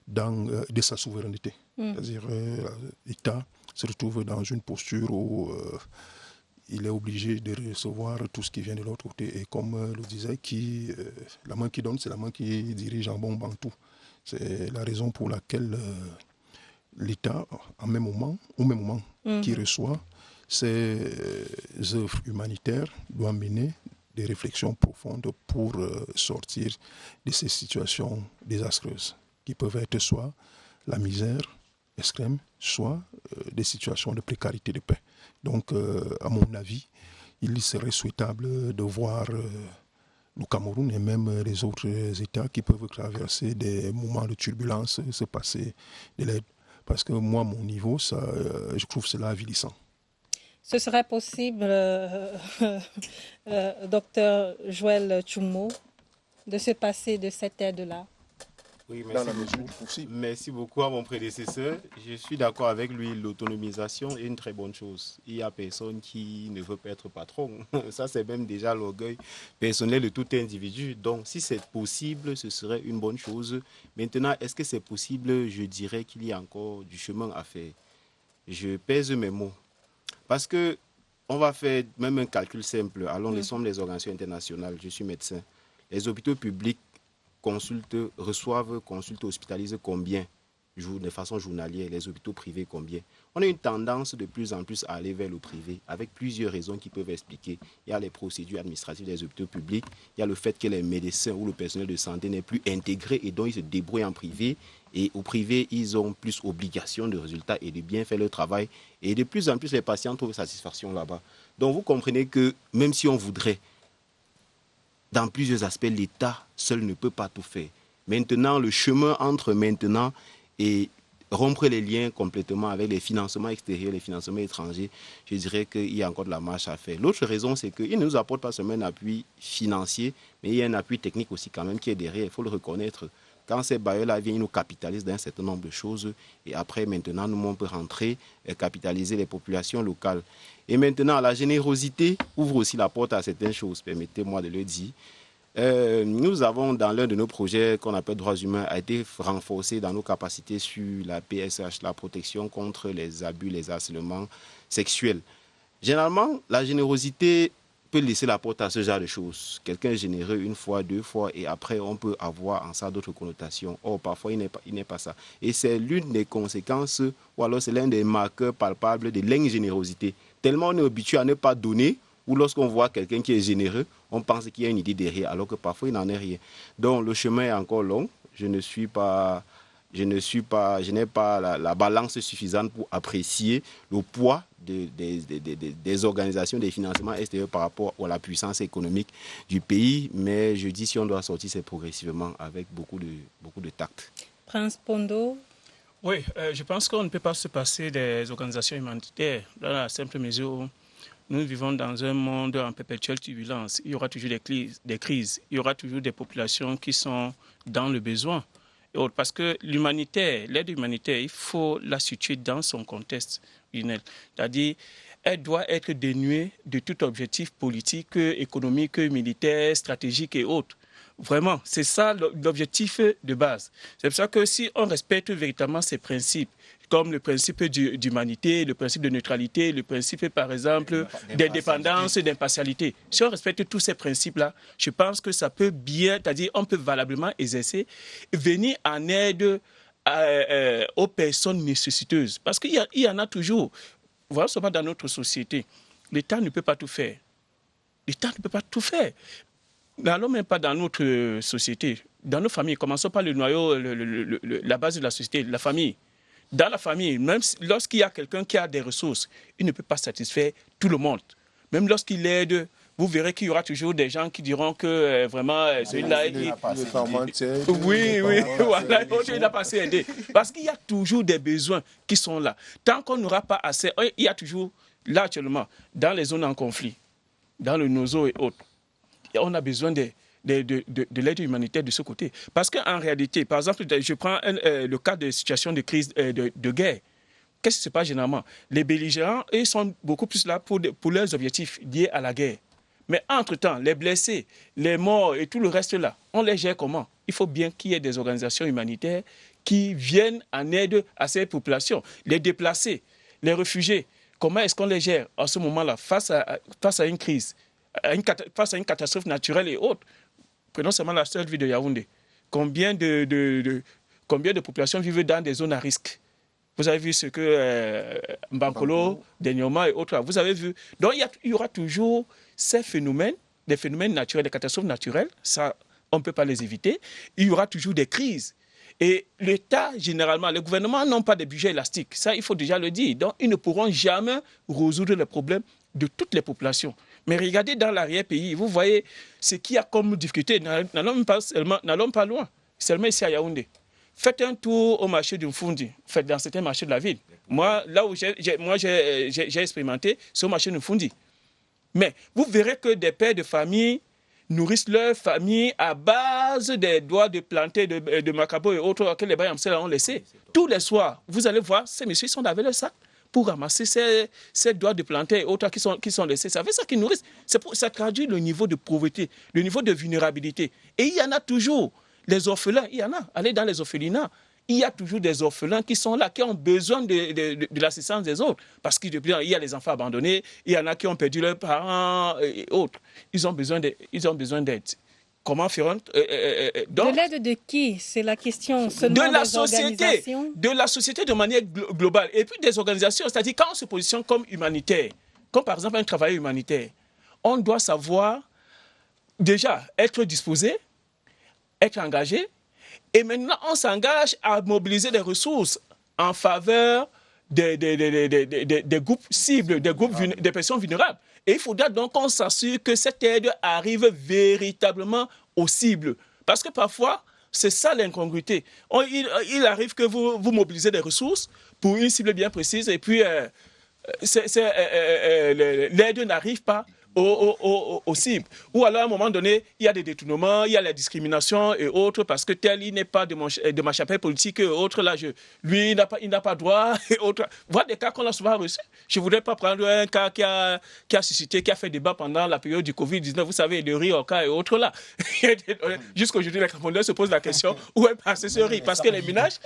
de sa souveraineté. C'est-à-dire l'État se retrouve dans une posture où il est obligé de recevoir tout ce qui vient de l'autre côté. Et comme le disait, la main qui donne, c'est la main qui dirige en bon bantou. C'est la raison pour laquelle l'État, au même moment qu'il reçoit ces œuvres humanitaires, doit mener des réflexions profondes pour sortir de ces situations désastreuses, qui peuvent être soit la misère extrême, soit des situations de précarité de paix. Donc, à mon avis, il serait souhaitable de voir le Cameroun et même les autres États qui peuvent traverser des moments de turbulence, se passer de l'aide. Parce que moi, à mon niveau, je trouve cela avilissant. Ce serait possible, docteur Joël Tchoumo, de se passer de cette aide-là? Oui, merci beaucoup à mon prédécesseur. Je suis d'accord avec lui, l'autonomisation est une très bonne chose. Il n'y a personne qui ne veut pas être patron. Ça, c'est même déjà l'orgueil personnel de tout individu. Donc, si c'est possible, ce serait une bonne chose. Maintenant, est-ce que c'est possible? Je dirais qu'il y a encore du chemin à faire. Je pèse mes mots. Parce qu'on va faire même un calcul simple. Allons, nous sommes les organisations internationales. Je suis médecin. Les hôpitaux publics consultent, hospitalisent combien de façon journalière, les hôpitaux privés combien. On a une tendance de plus en plus à aller vers le privé avec plusieurs raisons qui peuvent expliquer. Il y a les procédures administratives des hôpitaux publics, il y a le fait que les médecins ou le personnel de santé n'est plus intégré et donc ils se débrouillent en privé. Et au privé, ils ont plus obligation de résultats et de bien faire leur travail. Et de plus en plus, les patients trouvent satisfaction là-bas. Donc vous comprenez que même si on voudrait, dans plusieurs aspects, l'État seul ne peut pas tout faire. Maintenant, le chemin entre maintenant et rompre les liens complètement avec les financements extérieurs, les financements étrangers, je dirais qu'il y a encore de la marche à faire. L'autre raison, c'est qu'il ne nous apporte pas seulement un appui financier, mais il y a un appui technique aussi quand même qui est derrière, il faut le reconnaître. Quand ces bailleurs-là viennent, ils nous capitalisent d'un certain nombre de choses. Et après, maintenant, nous, on peut rentrer et capitaliser les populations locales. Et maintenant, la générosité ouvre aussi la porte à certaines choses, permettez-moi de le dire. Nous avons, dans l'un de nos projets qu'on appelle droits humains, a été renforcé dans nos capacités sur la PSH, la protection contre les abus, les harcèlements sexuels. Généralement, la générosité peut laisser la porte à ce genre de choses. Quelqu'un est généreux une fois, deux fois, et après, on peut avoir en ça d'autres connotations. Or, parfois, il n'est pas ça. Et c'est l'une des conséquences, ou alors c'est l'un des marqueurs palpables de l'ingénérosité. Tellement on est habitué à ne pas donner, ou lorsqu'on voit quelqu'un qui est généreux, on pense qu'il y a une idée derrière, alors que parfois, il n'en est rien. Donc, le chemin est encore long. Je n'ai pas la balance suffisante pour apprécier le poids des organisations, des financements extérieurs par rapport à la puissance économique du pays. Mais je dis, si on doit sortir, c'est progressivement avec beaucoup de tact. Prince Pondo. Oui, je pense qu'on ne peut pas se passer des organisations humanitaires dans la simple mesure où nous vivons dans un monde en perpétuelle turbulence. Il y aura toujours des crises, il y aura toujours des populations qui sont dans le besoin. Parce que l'aide humanitaire, il faut la situer dans son contexte. C'est-à-dire, elle doit être dénuée de tout objectif politique, économique, militaire, stratégique et autres. Vraiment, c'est ça l'objectif de base. C'est pour ça que si on respecte véritablement ces principes, comme le principe d'humanité, le principe de neutralité, le principe, par exemple, d'indépendance, d'impartialité. Si on respecte tous ces principes-là, je pense que ça peut bien, c'est-à-dire on peut valablement exercer, venir en aide aux personnes nécessiteuses. Parce qu'il y en a toujours. Voilà, seulement dans notre société, l'État ne peut pas tout faire. L'État ne peut pas tout faire. N'allons même pas dans notre société, dans nos familles. Commençons par le noyau, la base de la société, la famille. Dans la famille, même lorsqu'il y a quelqu'un qui a des ressources, il ne peut pas satisfaire tout le monde. Même lorsqu'il aide, vous verrez qu'il y aura toujours des gens qui diront que vraiment, celui-là est... Oui, voilà, il n'a pas assez aidé. Parce qu'il y a toujours des besoins qui sont là. Tant qu'on n'aura pas assez, il y a toujours, là actuellement, dans les zones en conflit, dans le Nozo et autres, on a besoin de l'aide humanitaire de ce côté. Parce qu'en réalité, par exemple, je prends le cas de situation de crise, de guerre. Qu'est-ce qui se passe généralement? Les belligérants, ils sont beaucoup plus là pour leurs objectifs liés à la guerre. Mais entre-temps, les blessés, les morts et tout le reste là, on les gère comment? Il faut bien qu'il y ait des organisations humanitaires qui viennent en aide à ces populations. Les déplacés, les réfugiés, comment est-ce qu'on les gère en ce moment-là face à une crise, face à une catastrophe naturelle et autres? Prenons seulement la seule ville de Yaoundé. Combien de populations vivent dans des zones à risque? Vous avez vu ce que Mbankolo, Denyoma et autres, vous avez vu. Donc il y aura toujours ces phénomènes, des phénomènes naturels, des catastrophes naturelles, ça, on ne peut pas les éviter. Il y aura toujours des crises. Et l'État, généralement, les gouvernements n'ont pas de budget élastique. Ça, il faut déjà le dire. Donc, ils ne pourront jamais résoudre les problèmes de toutes les populations. Mais regardez dans l'arrière-pays, vous voyez ce qu'il y a comme difficulté. N'allons pas loin, seulement ici à Yaoundé. Faites un tour au marché de Mfundi, faites dans certains marchés de la ville. Moi, là où j'ai expérimenté, c'est au marché de Mfundi. Mais vous verrez que des pères de famille nourrissent leur famille à base des doigts de planter de macabo et autres que les Bayamsel ont laissés. Tous les soirs, vous allez voir, ces messieurs sont avec le sac pour ramasser ces doigts de planter et autres qui sont laissés. Ça fait ça qu'ils nourrissent. Ça traduit le niveau de pauvreté, le niveau de vulnérabilité. Et il y en a toujours. Les orphelins, il y en a. Allez dans les orphelinats. Il y a toujours des orphelins qui sont là, qui ont besoin de l'assistance des autres. Parce qu'il y a les enfants abandonnés, il y en a qui ont perdu leurs parents et autres. Ils ont besoin d'aide. Comment feront de l'aide de qui? C'est la question. De la société de manière globale. Et puis des organisations, c'est-à-dire quand on se positionne comme humanitaire, comme par exemple un travailleur humanitaire, on doit savoir déjà être disposé, être engagé, et maintenant on s'engage à mobiliser des ressources en faveur des groupes cibles, des personnes vulnérables. Et il faudra donc qu'on s'assure que cette aide arrive véritablement aux cibles. Parce que parfois, c'est ça l'incongruité. Il arrive que vous mobilisez des ressources pour une cible bien précise et puis l'aide n'arrive pas aux cibles. Ou alors, à un moment donné, il y a des détournements, il y a la discrimination et autres, parce que tel, il n'est pas de ma chapelle politique et autres, là, lui, il n'a pas droit et autres. Voilà des cas qu'on a souvent reçus. Je ne voudrais pas prendre un cas qui a suscité, qui a fait débat pendant la période du Covid-19, vous savez, le riz au cas et autres, là. Jusqu'aujourd'hui, les Camerounais se posent la question, où est passé ce riz? Parce que les ménages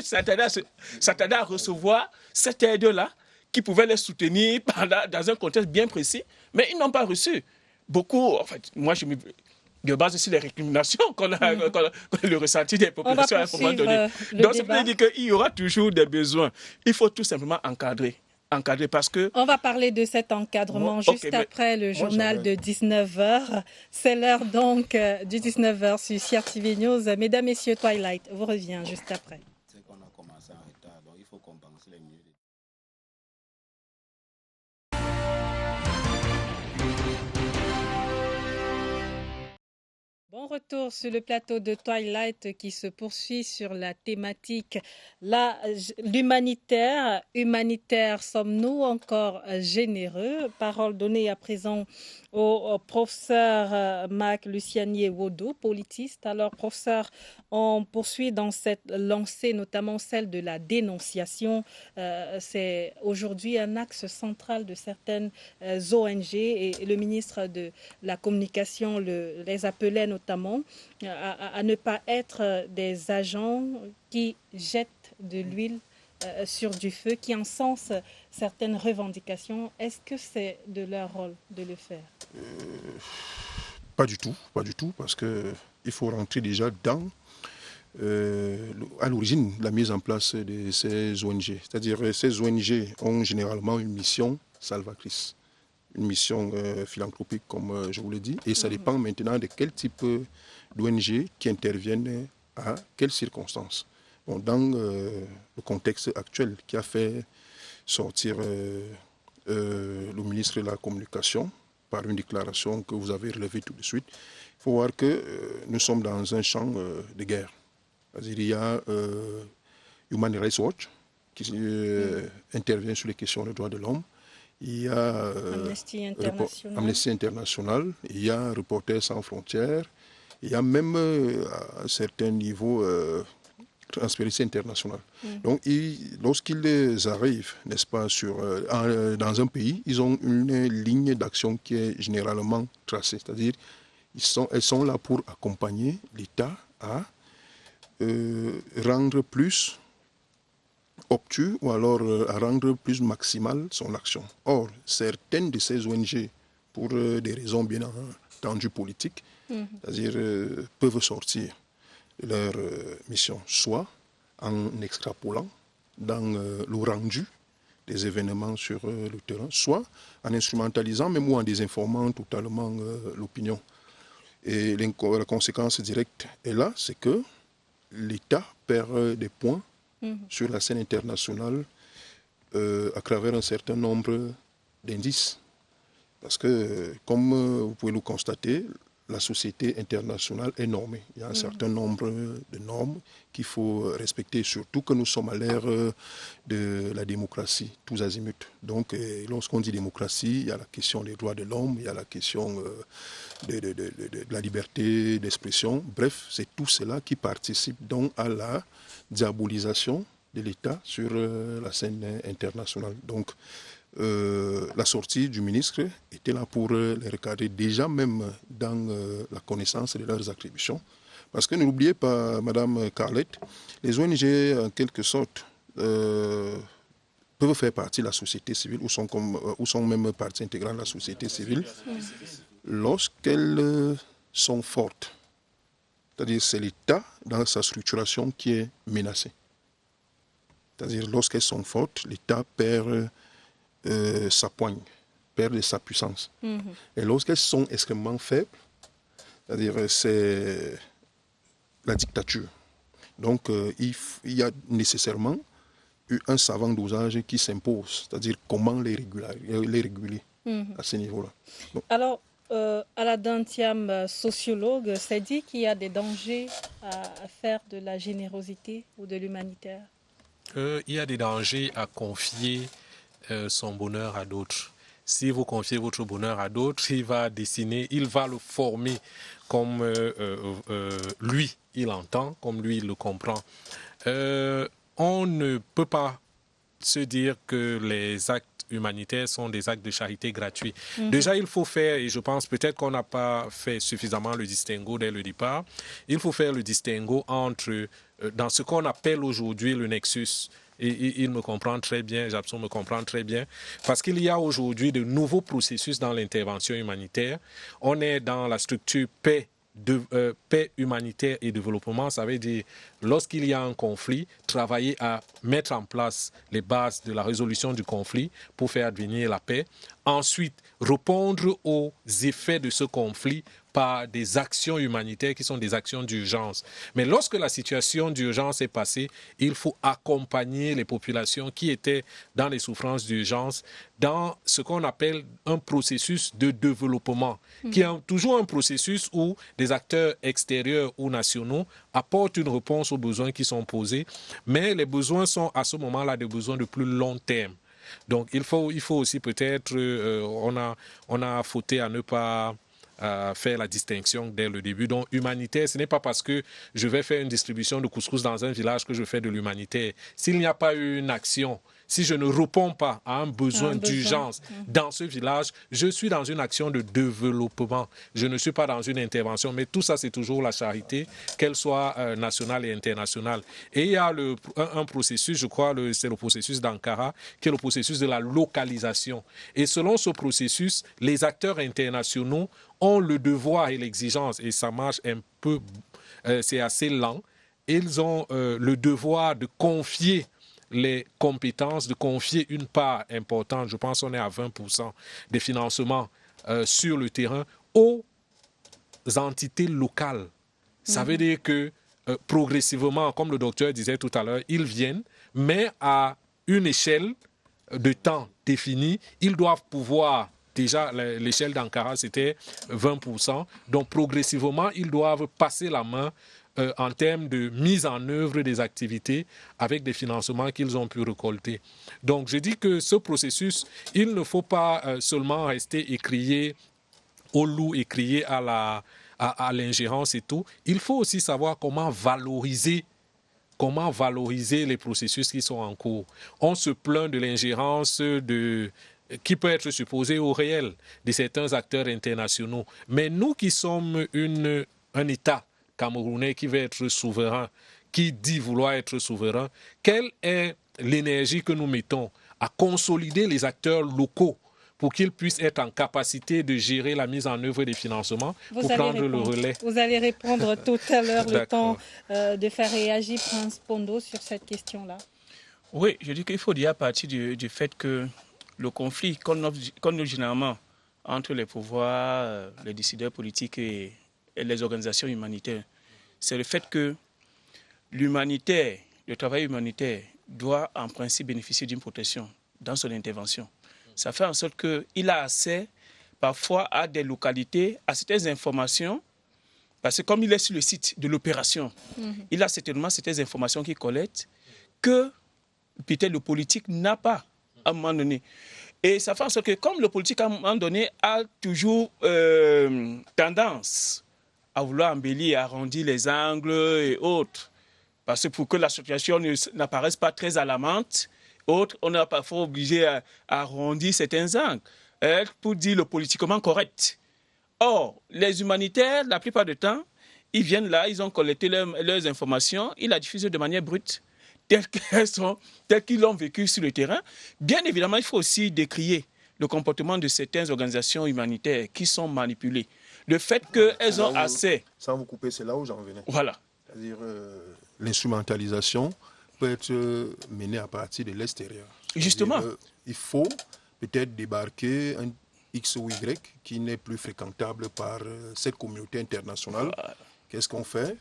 s'attendaient à recevoir cette aide-là, qui pouvaient les soutenir dans un contexte bien précis, mais ils n'ont pas reçu. Beaucoup, en fait, moi, de base aussi les récriminations qu'on a le ressenti des populations à un moment donné. Donc, ça veut dire qu'il y aura toujours des besoins. Il faut tout simplement encadrer parce que... On va parler de cet encadrement juste après le journal de 19h. C'est l'heure donc du 19h sur CRTV News. Mesdames, Messieurs, Twilight vous revient juste après. C'est qu'on a commencé en retard, donc il faut compenser les minutes. Bon Retour sur le plateau de Twilight qui se poursuit sur la thématique l'humanitaire. Humanitaire, sommes-nous encore généreux? Parole donnée à présent au professeur Marc Lucianier-Wodo, politiste. Alors, professeur, on poursuit dans cette lancée, notamment celle de la dénonciation. C'est aujourd'hui un axe central de certaines ONG et le ministre de la Communication les appelait notamment à ne pas être des agents qui jettent de l'huile sur du feu, qui encensent certaines revendications. Est-ce que c'est de leur rôle de le faire? Pas du tout, parce qu'il faut rentrer déjà dans à l'origine la mise en place de ces ONG. C'est-à-dire ces ONG ont généralement une mission salvatrice, une mission philanthropique, comme je vous l'ai dit, et ça dépend maintenant de quel type d'ONG qui interviennent à quelles circonstances. Bon, dans le contexte actuel qui a fait sortir le ministre de la Communication par une déclaration que vous avez relevée tout de suite, il faut voir que nous sommes dans un champ de guerre. C'est-à-dire, il y a Human Rights Watch qui intervient sur les questions des droits de l'homme. Il y a Amnesty International, il y a Reporters sans frontières, il y a même à un certain niveau Transparency International. Donc lorsqu'ils arrivent, n'est-ce pas, dans un pays, ils ont une ligne d'action qui est généralement tracée. C'est-à-dire elles sont là pour accompagner l'État à rendre plus obtus ou alors à rendre plus maximale son action. Or, certaines de ces ONG, pour des raisons bien entendu politiques, c'est-à-dire peuvent sortir de leur mission, soit en extrapolant dans le rendu des événements sur le terrain, soit en instrumentalisant, même ou en désinformant totalement l'opinion. Et la conséquence directe est là, c'est que l'État perd des points sur la scène internationale à travers un certain nombre d'indices. Parce que, comme vous pouvez le constater, la société internationale est normée. Il y a un certain nombre de normes qu'il faut respecter, surtout que nous sommes à l'ère de la démocratie, tous azimuts. Donc, lorsqu'on dit démocratie, il y a la question des droits de l'homme, il y a la question de la liberté d'expression. Bref, c'est tout cela qui participe donc à la diabolisation de l'État sur la scène internationale. Donc, la sortie du ministre était là pour les recadrer déjà même dans la connaissance de leurs attributions. Parce que n'oubliez pas, Madame Carlette, les ONG en quelque sorte peuvent faire partie de la société civile ou sont même partie intégrante de la société civile lorsqu'elles sont fortes. C'est-à-dire c'est l'État dans sa structuration qui est menacé. C'est-à-dire lorsqu'elles sont fortes, l'État perd sa poigne, perd de sa puissance. Et lorsqu'elles sont extrêmement faibles, c'est-à-dire c'est la dictature. Donc il y a nécessairement un savant dosage qui s'impose, c'est-à-dire comment les réguler à ce niveau-là. Donc, alors, Aladin Thiam, sociologue, s'est dit qu'il y a des dangers à faire de la générosité ou de l'humanitaire. Il y a des dangers à confier son bonheur à d'autres. Si vous confiez votre bonheur à d'autres, il va le former comme lui, il entend, comme lui, il le comprend. On ne peut pas se dire que les actes humanitaires sont des actes de charité gratuits. Déjà, il faut faire, et je pense peut-être qu'on n'a pas fait suffisamment le distinguo dès le départ, il faut faire le distinguo entre, dans ce qu'on appelle aujourd'hui le nexus. Et il me comprend très bien, Japson me comprend très bien, parce qu'il y a aujourd'hui de nouveaux processus dans l'intervention humanitaire. On est dans la structure paix humanitaire et développement, ça veut dire lorsqu'il y a un conflit, travailler à mettre en place les bases de la résolution du conflit pour faire advenir la paix. Ensuite, répondre aux effets de ce conflit par des actions humanitaires qui sont des actions d'urgence. Mais lorsque la situation d'urgence est passée, il faut accompagner les populations qui étaient dans les souffrances d'urgence dans ce qu'on appelle un processus de développement, qui est toujours un processus où des acteurs extérieurs ou nationaux apportent une réponse aux besoins qui sont posés, mais les besoins sont à ce moment-là des besoins de plus long terme. Donc il faut aussi peut-être, on a fauté à ne pas faire la distinction dès le début. Donc humanitaire, ce n'est pas parce que je vais faire une distribution de couscous dans un village que je fais de l'humanitaire. S'il n'y a pas eu une action, si je ne réponds pas à un besoin d'urgence dans ce village, je suis dans une action de développement. Je ne suis pas dans une intervention. Mais tout ça, c'est toujours la charité, qu'elle soit nationale et internationale. Et il y a un processus, je crois, c'est le processus d'Ankara, qui est le processus de la localisation. Et selon ce processus, les acteurs internationaux ont le devoir et l'exigence, et ça marche un peu, c'est assez lent, ils ont le devoir de confier les compétences, de confier une part importante, je pense qu'on est à 20% des financements sur le terrain, aux entités locales. Ça veut dire que progressivement, comme le docteur disait tout à l'heure, ils viennent, mais à une échelle de temps définie, ils doivent pouvoir, déjà l'échelle d'Ankara c'était 20%, donc progressivement ils doivent passer la main en termes de mise en œuvre des activités avec des financements qu'ils ont pu récolter. Donc je dis que ce processus, il ne faut pas seulement rester écrié au loup et crier à l'ingérence et tout. Il faut aussi savoir comment valoriser les processus qui sont en cours. On se plaint de l'ingérence qui peut être supposée au réel de certains acteurs internationaux. Mais nous qui sommes un État camerounais qui veut être souverain, qui dit vouloir être souverain, quelle est l'énergie que nous mettons à consolider les acteurs locaux pour qu'ils puissent être en capacité de gérer la mise en œuvre des financements pour prendre le relais. Vous allez répondre tout à l'heure, le temps de faire réagir Prince Pondo sur cette question-là. Oui, je dis qu'il faut dire à partir du fait que le conflit qu'on a généralement entre les pouvoirs, les décideurs politiques et les organisations humanitaires, c'est le fait que l'humanitaire, le travail humanitaire doit en principe bénéficier d'une protection dans son intervention. Ça fait en sorte qu'il a accès parfois à des localités, à certaines informations, parce que comme il est sur le site de l'opération, il a certainement certaines informations qu'il collecte que peut-être le politique n'a pas à un moment donné. Et ça fait en sorte que comme le politique à un moment donné a toujours tendance à vouloir embellir, arrondir les angles et autres, parce que pour que la situation n'apparaisse pas très alarmante, on est parfois obligé à arrondir certains angles pour dire le politiquement correct. Or, les humanitaires, la plupart du temps, ils viennent là, ils ont collecté leurs informations, ils la diffusent de manière brute, telles qu'ils l'ont vécu sur le terrain. Bien évidemment, il faut aussi décrier le comportement de certaines organisations humanitaires qui sont manipulées. Le fait qu'elles ont assez... Sans vous couper, c'est là où j'en venais. Voilà. C'est-à-dire l'instrumentalisation peut être menée à partir de l'extérieur. Justement. Il faut peut-être débarquer un X ou Y qui n'est plus fréquentable par cette communauté internationale. Voilà. Qu'est-ce qu'on fait?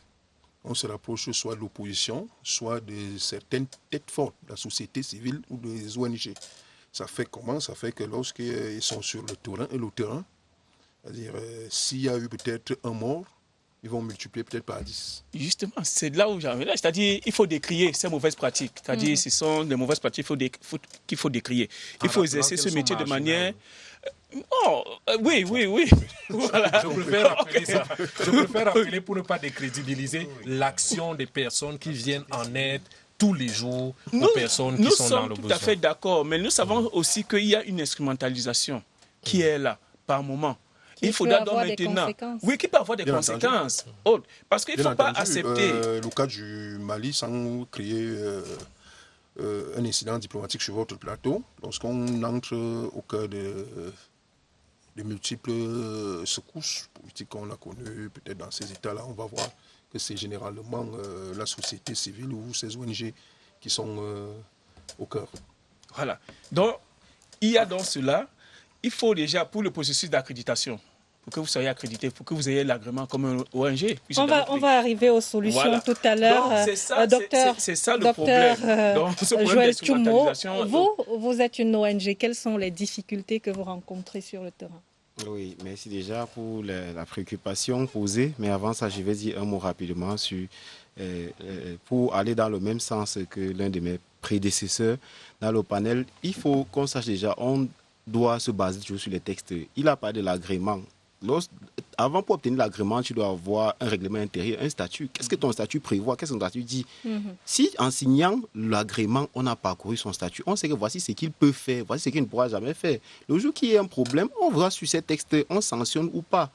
On se rapproche soit de l'opposition, soit de certaines têtes fortes de la société civile ou des ONG. Ça fait comment? Ça fait que lorsqu'ils sont sur le terrain, c'est-à-dire s'il y a eu peut-être un mort, ils vont multiplier peut-être par 10. Justement, c'est là où j'en viens. C'est-à-dire qu'il faut décrier ces mauvaises pratiques. C'est-à-dire ce sont des mauvaises pratiques qu'il faut décrier. Il faut exercer ce métier de manière... Oh, oui. Voilà. Je préfère rappeler pour ne pas décrédibiliser l'action des personnes qui viennent en aide tous les jours aux personnes qui sont dans le besoin. Nous sommes tout à fait d'accord, mais nous savons aussi qu'il y a une instrumentalisation qui est là, par moment. Il faudra donc maintenant... Oui, qui peut avoir des conséquences. Parce qu'il ne faut pas accepter... Le cas du Mali, sans créer un incident diplomatique sur votre plateau, lorsqu'on entre au cœur de multiples secousses politiques qu'on a connues, peut-être dans ces États-là, on va voir que c'est généralement la société civile ou ces ONG qui sont au cœur. Voilà. Donc, il y a dans cela... Il faut déjà, pour le processus d'accréditation, pour que vous soyez accrédité, pour que vous ayez l'agrément comme un ONG. On va arriver aux solutions tout à l'heure. C'est ça le problème. Joël Tchoumo, vous êtes une ONG. Quelles sont les difficultés que vous rencontrez sur le terrain? Oui, merci déjà pour la préoccupation posée. Mais avant ça, je vais dire un mot rapidement pour aller dans le même sens que l'un de mes prédécesseurs dans le panel. Il faut qu'on sache déjà, on doit se baser toujours sur les textes. Il n'a pas de l'agrément. Avant, pour obtenir l'agrément, tu dois avoir un règlement intérieur, un statut. Qu'est-ce que ton statut prévoit? Qu'est-ce que ton statut dit? Si en signant l'agrément, on a parcouru son statut, on sait que voici ce qu'il peut faire, voici ce qu'il ne pourra jamais faire. Le jour qu'il y a un problème, on verra sur ces textes, on sanctionne ou pas.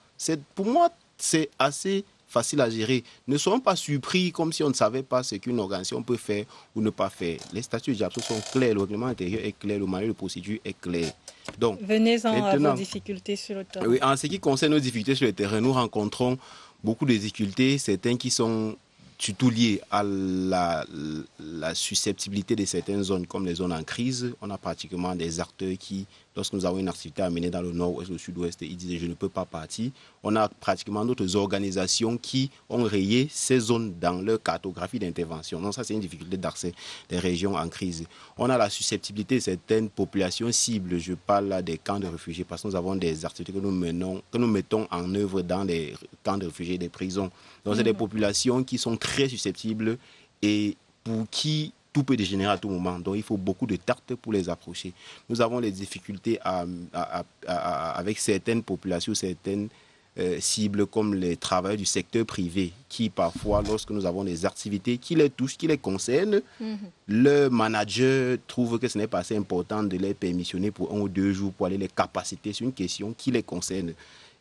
Pour moi, c'est assez facile à gérer. Ne soyons pas surpris comme si on ne savait pas ce qu'une organisation peut faire ou ne pas faire. Les statuts sont clairs, le règlement intérieur est clair, le manuel de procédure est clair. Donc, venez-en à vos difficultés sur le terrain. Oui, en ce qui concerne nos difficultés sur le terrain, nous rencontrons beaucoup de difficultés, certaines qui sont surtout liées à la susceptibilité de certaines zones, comme les zones en crise. On a pratiquement des acteurs qui, lorsque nous avons une activité à mener dans le nord-ouest, le sud-ouest, ils disaient « je ne peux pas partir ». On a pratiquement d'autres organisations qui ont rayé ces zones dans leur cartographie d'intervention. Donc ça, c'est une difficulté d'accès des régions en crise. On a la susceptibilité de certaines populations cibles. Je parle là des camps de réfugiés parce que nous avons des activités que nous mettons en œuvre dans les camps de réfugiés, des prisons. Donc c'est des populations qui sont très susceptibles et pour qui tout peut dégénérer à tout moment. Donc, il faut beaucoup de tact pour les approcher. Nous avons des difficultés avec certaines populations, certaines cibles comme les travailleurs du secteur privé qui, parfois, lorsque nous avons des activités qui les touchent, qui les concernent, le manager trouve que ce n'est pas assez important de les permissionner pour 1 ou 2 jours pour aller les capaciter sur une question qui les concerne.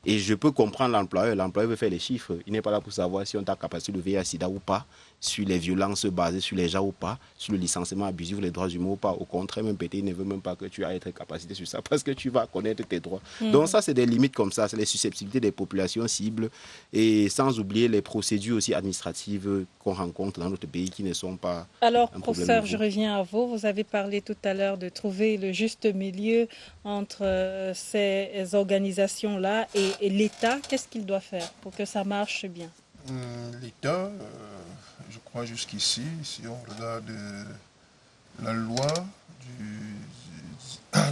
Et je peux comprendre l'employeur. L'employeur veut faire les chiffres. Il n'est pas là pour savoir si on a capacité de VIH/SIDA ou pas, sur les violences basées sur les gens ou pas, sur le licenciement abusif, les droits humains ou pas. Au contraire, même peut-être, il ne veut même pas que tu aies être capacité sur ça parce que tu vas connaître tes droits. Donc ça, c'est des limites comme ça. C'est les susceptibilités des populations cibles et sans oublier les procédures aussi administratives qu'on rencontre dans notre pays qui ne sont pas... Alors, professeur, je reviens à vous. Vous avez parlé tout à l'heure de trouver le juste milieu entre ces organisations-là et l'État. Qu'est-ce qu'il doit faire pour que ça marche bien? L'État, je crois jusqu'ici, si on regarde la loi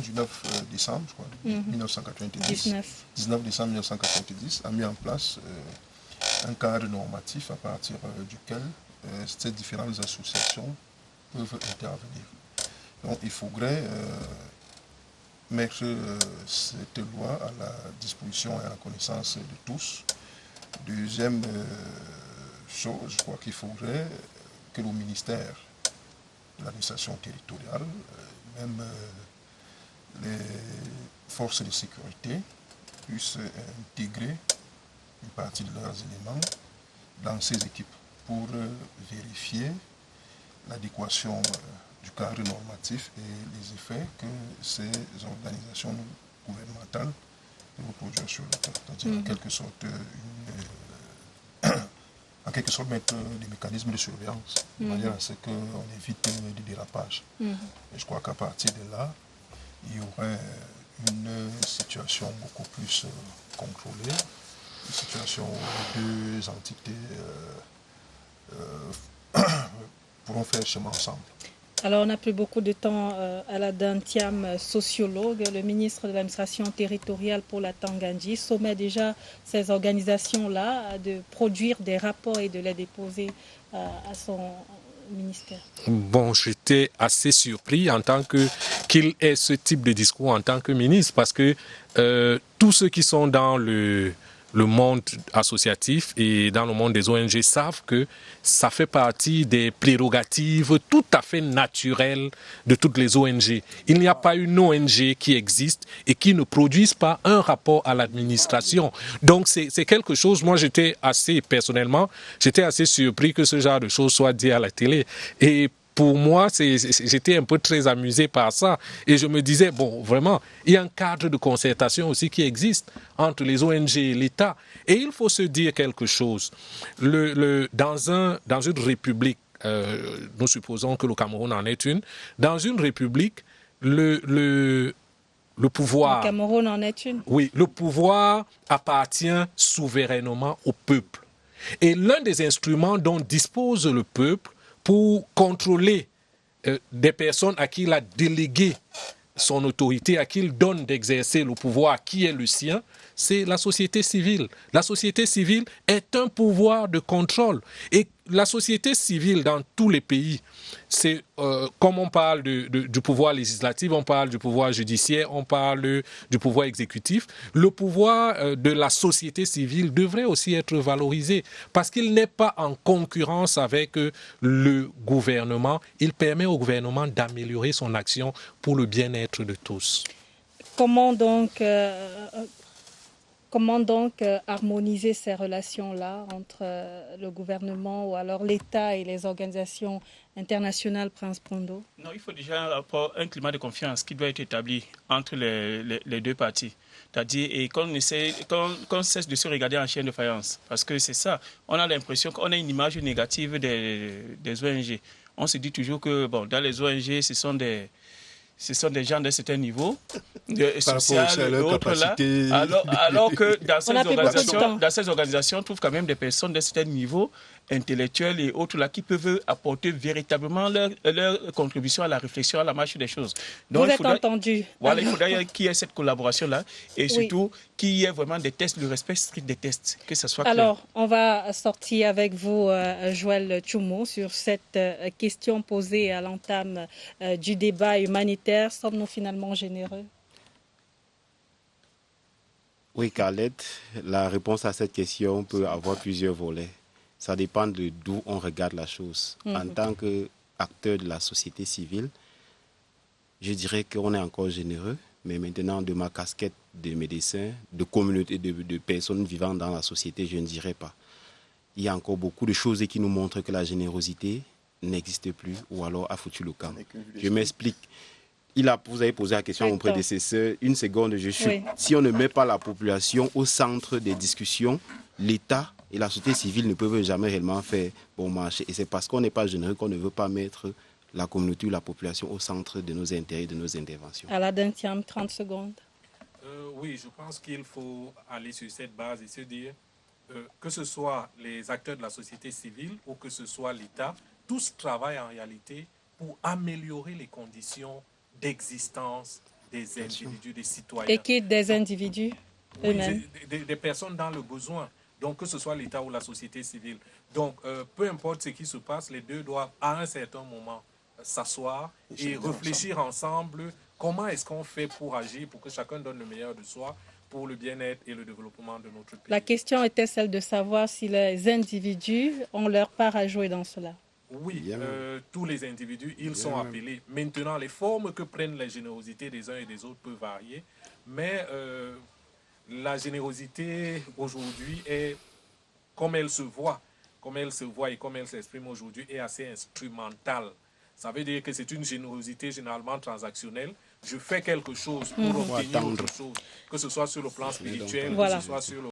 du 9 décembre, je crois, 1990, 19 décembre 1990, a mis en place un cadre normatif à partir duquel ces différentes associations peuvent intervenir. Donc il faudrait mettre cette loi à la disposition et à la connaissance de tous. Deuxième chose, je crois qu'il faudrait que le ministère de l'administration territoriale, même les forces de sécurité, puissent intégrer une partie de leurs éléments dans ces équipes pour vérifier l'adéquation du cadre normatif et les effets que ces organisations gouvernementales peuvent produire sur le terrain. C'est-à-dire en quelque sorte mettre des mécanismes de surveillance de manière à ce qu'on évite des dérapages. Et je crois qu'à partir de là, il y aurait une situation beaucoup plus contrôlée, une situation où les deux entités pourront faire chemin ensemble. Alors, on n'a plus beaucoup de temps. Aladin Thiam, sociologue, le ministre de l'administration territoriale pour la Tanganyika, sommet déjà ces organisations-là de produire des rapports et de les déposer à son ministère. Bon, j'étais assez surpris en tant qu'il ait ce type de discours en tant que ministre, parce que tous ceux qui sont dans le monde associatif et dans le monde des ONG savent que ça fait partie des prérogatives tout à fait naturelles de toutes les ONG. Il n'y a pas une ONG qui existe et qui ne produise pas un rapport à l'administration. Donc c'est quelque chose, moi personnellement, j'étais assez surpris que ce genre de choses soit dit à la télé. Et pour moi, j'étais un peu très amusé par ça. Et je me disais, bon, vraiment, il y a un cadre de concertation aussi qui existe entre les ONG et l'État. Et il faut se dire quelque chose. Dans une république, nous supposons que le Cameroun en est une, dans une république, le le pouvoir... Le Cameroun en est une. Oui, le pouvoir appartient souverainement au peuple. Et l'un des instruments dont dispose le peuple pour contrôler des personnes à qui il a délégué son autorité, à qui il donne d'exercer le pouvoir qui est le sien, c'est la société civile. La société civile est un pouvoir de contrôle. Et la société civile dans tous les pays, c'est comme on parle du pouvoir législatif, on parle du pouvoir judiciaire, on parle du pouvoir exécutif. Le pouvoir de la société civile devrait aussi être valorisé parce qu'il n'est pas en concurrence avec le gouvernement. Il permet au gouvernement d'améliorer son action pour le bien-être de tous. Comment donc harmoniser ces relations-là entre le gouvernement ou alors l'État et les organisations internationales, Prince Pondo? Non, il faut déjà un climat de confiance qui doit être établi entre les deux parties. C'est-à-dire qu'on cesse de se regarder en chien de faïence. Parce que c'est ça, on a l'impression qu'on a une image négative des ONG. On se dit toujours que dans les ONG, ce sont des gens d'un certain niveau social et autres là, alors que dans ces organisations, on trouve quand même des personnes d'un certain niveau intellectuel et autres là qui peuvent apporter véritablement leur contribution à la réflexion, à la marche des choses. Donc, vous êtes entendu. Voilà, il faudrait qu'il y ait cette collaboration-là et surtout qu'il y ait vraiment des tests, le respect strict des tests, que ça soit clair. Alors, on va sortir avec vous, Joël Tchoumo, sur cette question posée à l'entame du débat humanitaire. Sommes-nous finalement généreux? Oui, Khaled, la réponse à cette question peut avoir plusieurs volets. Ça dépend de d'où on regarde la chose. En tant qu'acteur de la société civile, je dirais qu'on est encore généreux, mais maintenant, de ma casquette de médecin, de communauté, de personnes vivant dans la société, je ne dirais pas. Il y a encore beaucoup de choses qui nous montrent que la générosité n'existe plus ou alors a foutu le camp. Je m'explique. Vous avez posé la question à mon prédécesseur. Une seconde, Si on ne met pas la population au centre des discussions, l'État et la société civile ne peuvent jamais réellement faire bon marché. Et c'est parce qu'on n'est pas généreux qu'on ne veut pas mettre la communauté ou la population au centre de nos intérêts, de nos interventions. Alain Thiam, 30 secondes. Oui, je pense qu'il faut aller sur cette base et se dire que ce soit les acteurs de la société civile ou que ce soit l'État, tous travaillent en réalité pour améliorer les conditions d'existence des individus, des citoyens. Et qui des individus eux-mêmes? Des personnes dans le besoin. Donc, que ce soit l'État ou la société civile. Donc, peu importe ce qui se passe, les deux doivent, à un certain moment, s'asseoir et réfléchir ensemble comment est-ce qu'on fait pour agir, pour que chacun donne le meilleur de soi, pour le bien-être et le développement de notre pays. La question était celle de savoir si les individus ont leur part à jouer dans cela. Oui, tous les individus, ils sont appelés. Maintenant, les formes que prennent les générosités des uns et des autres peuvent varier, mais la générosité aujourd'hui est, comme elle se voit et comme elle s'exprime aujourd'hui, est assez instrumentale. Ça veut dire que c'est une générosité généralement transactionnelle. Je fais quelque chose pour obtenir autre chose, que ce soit sur le plan spirituel, que ce soit sur le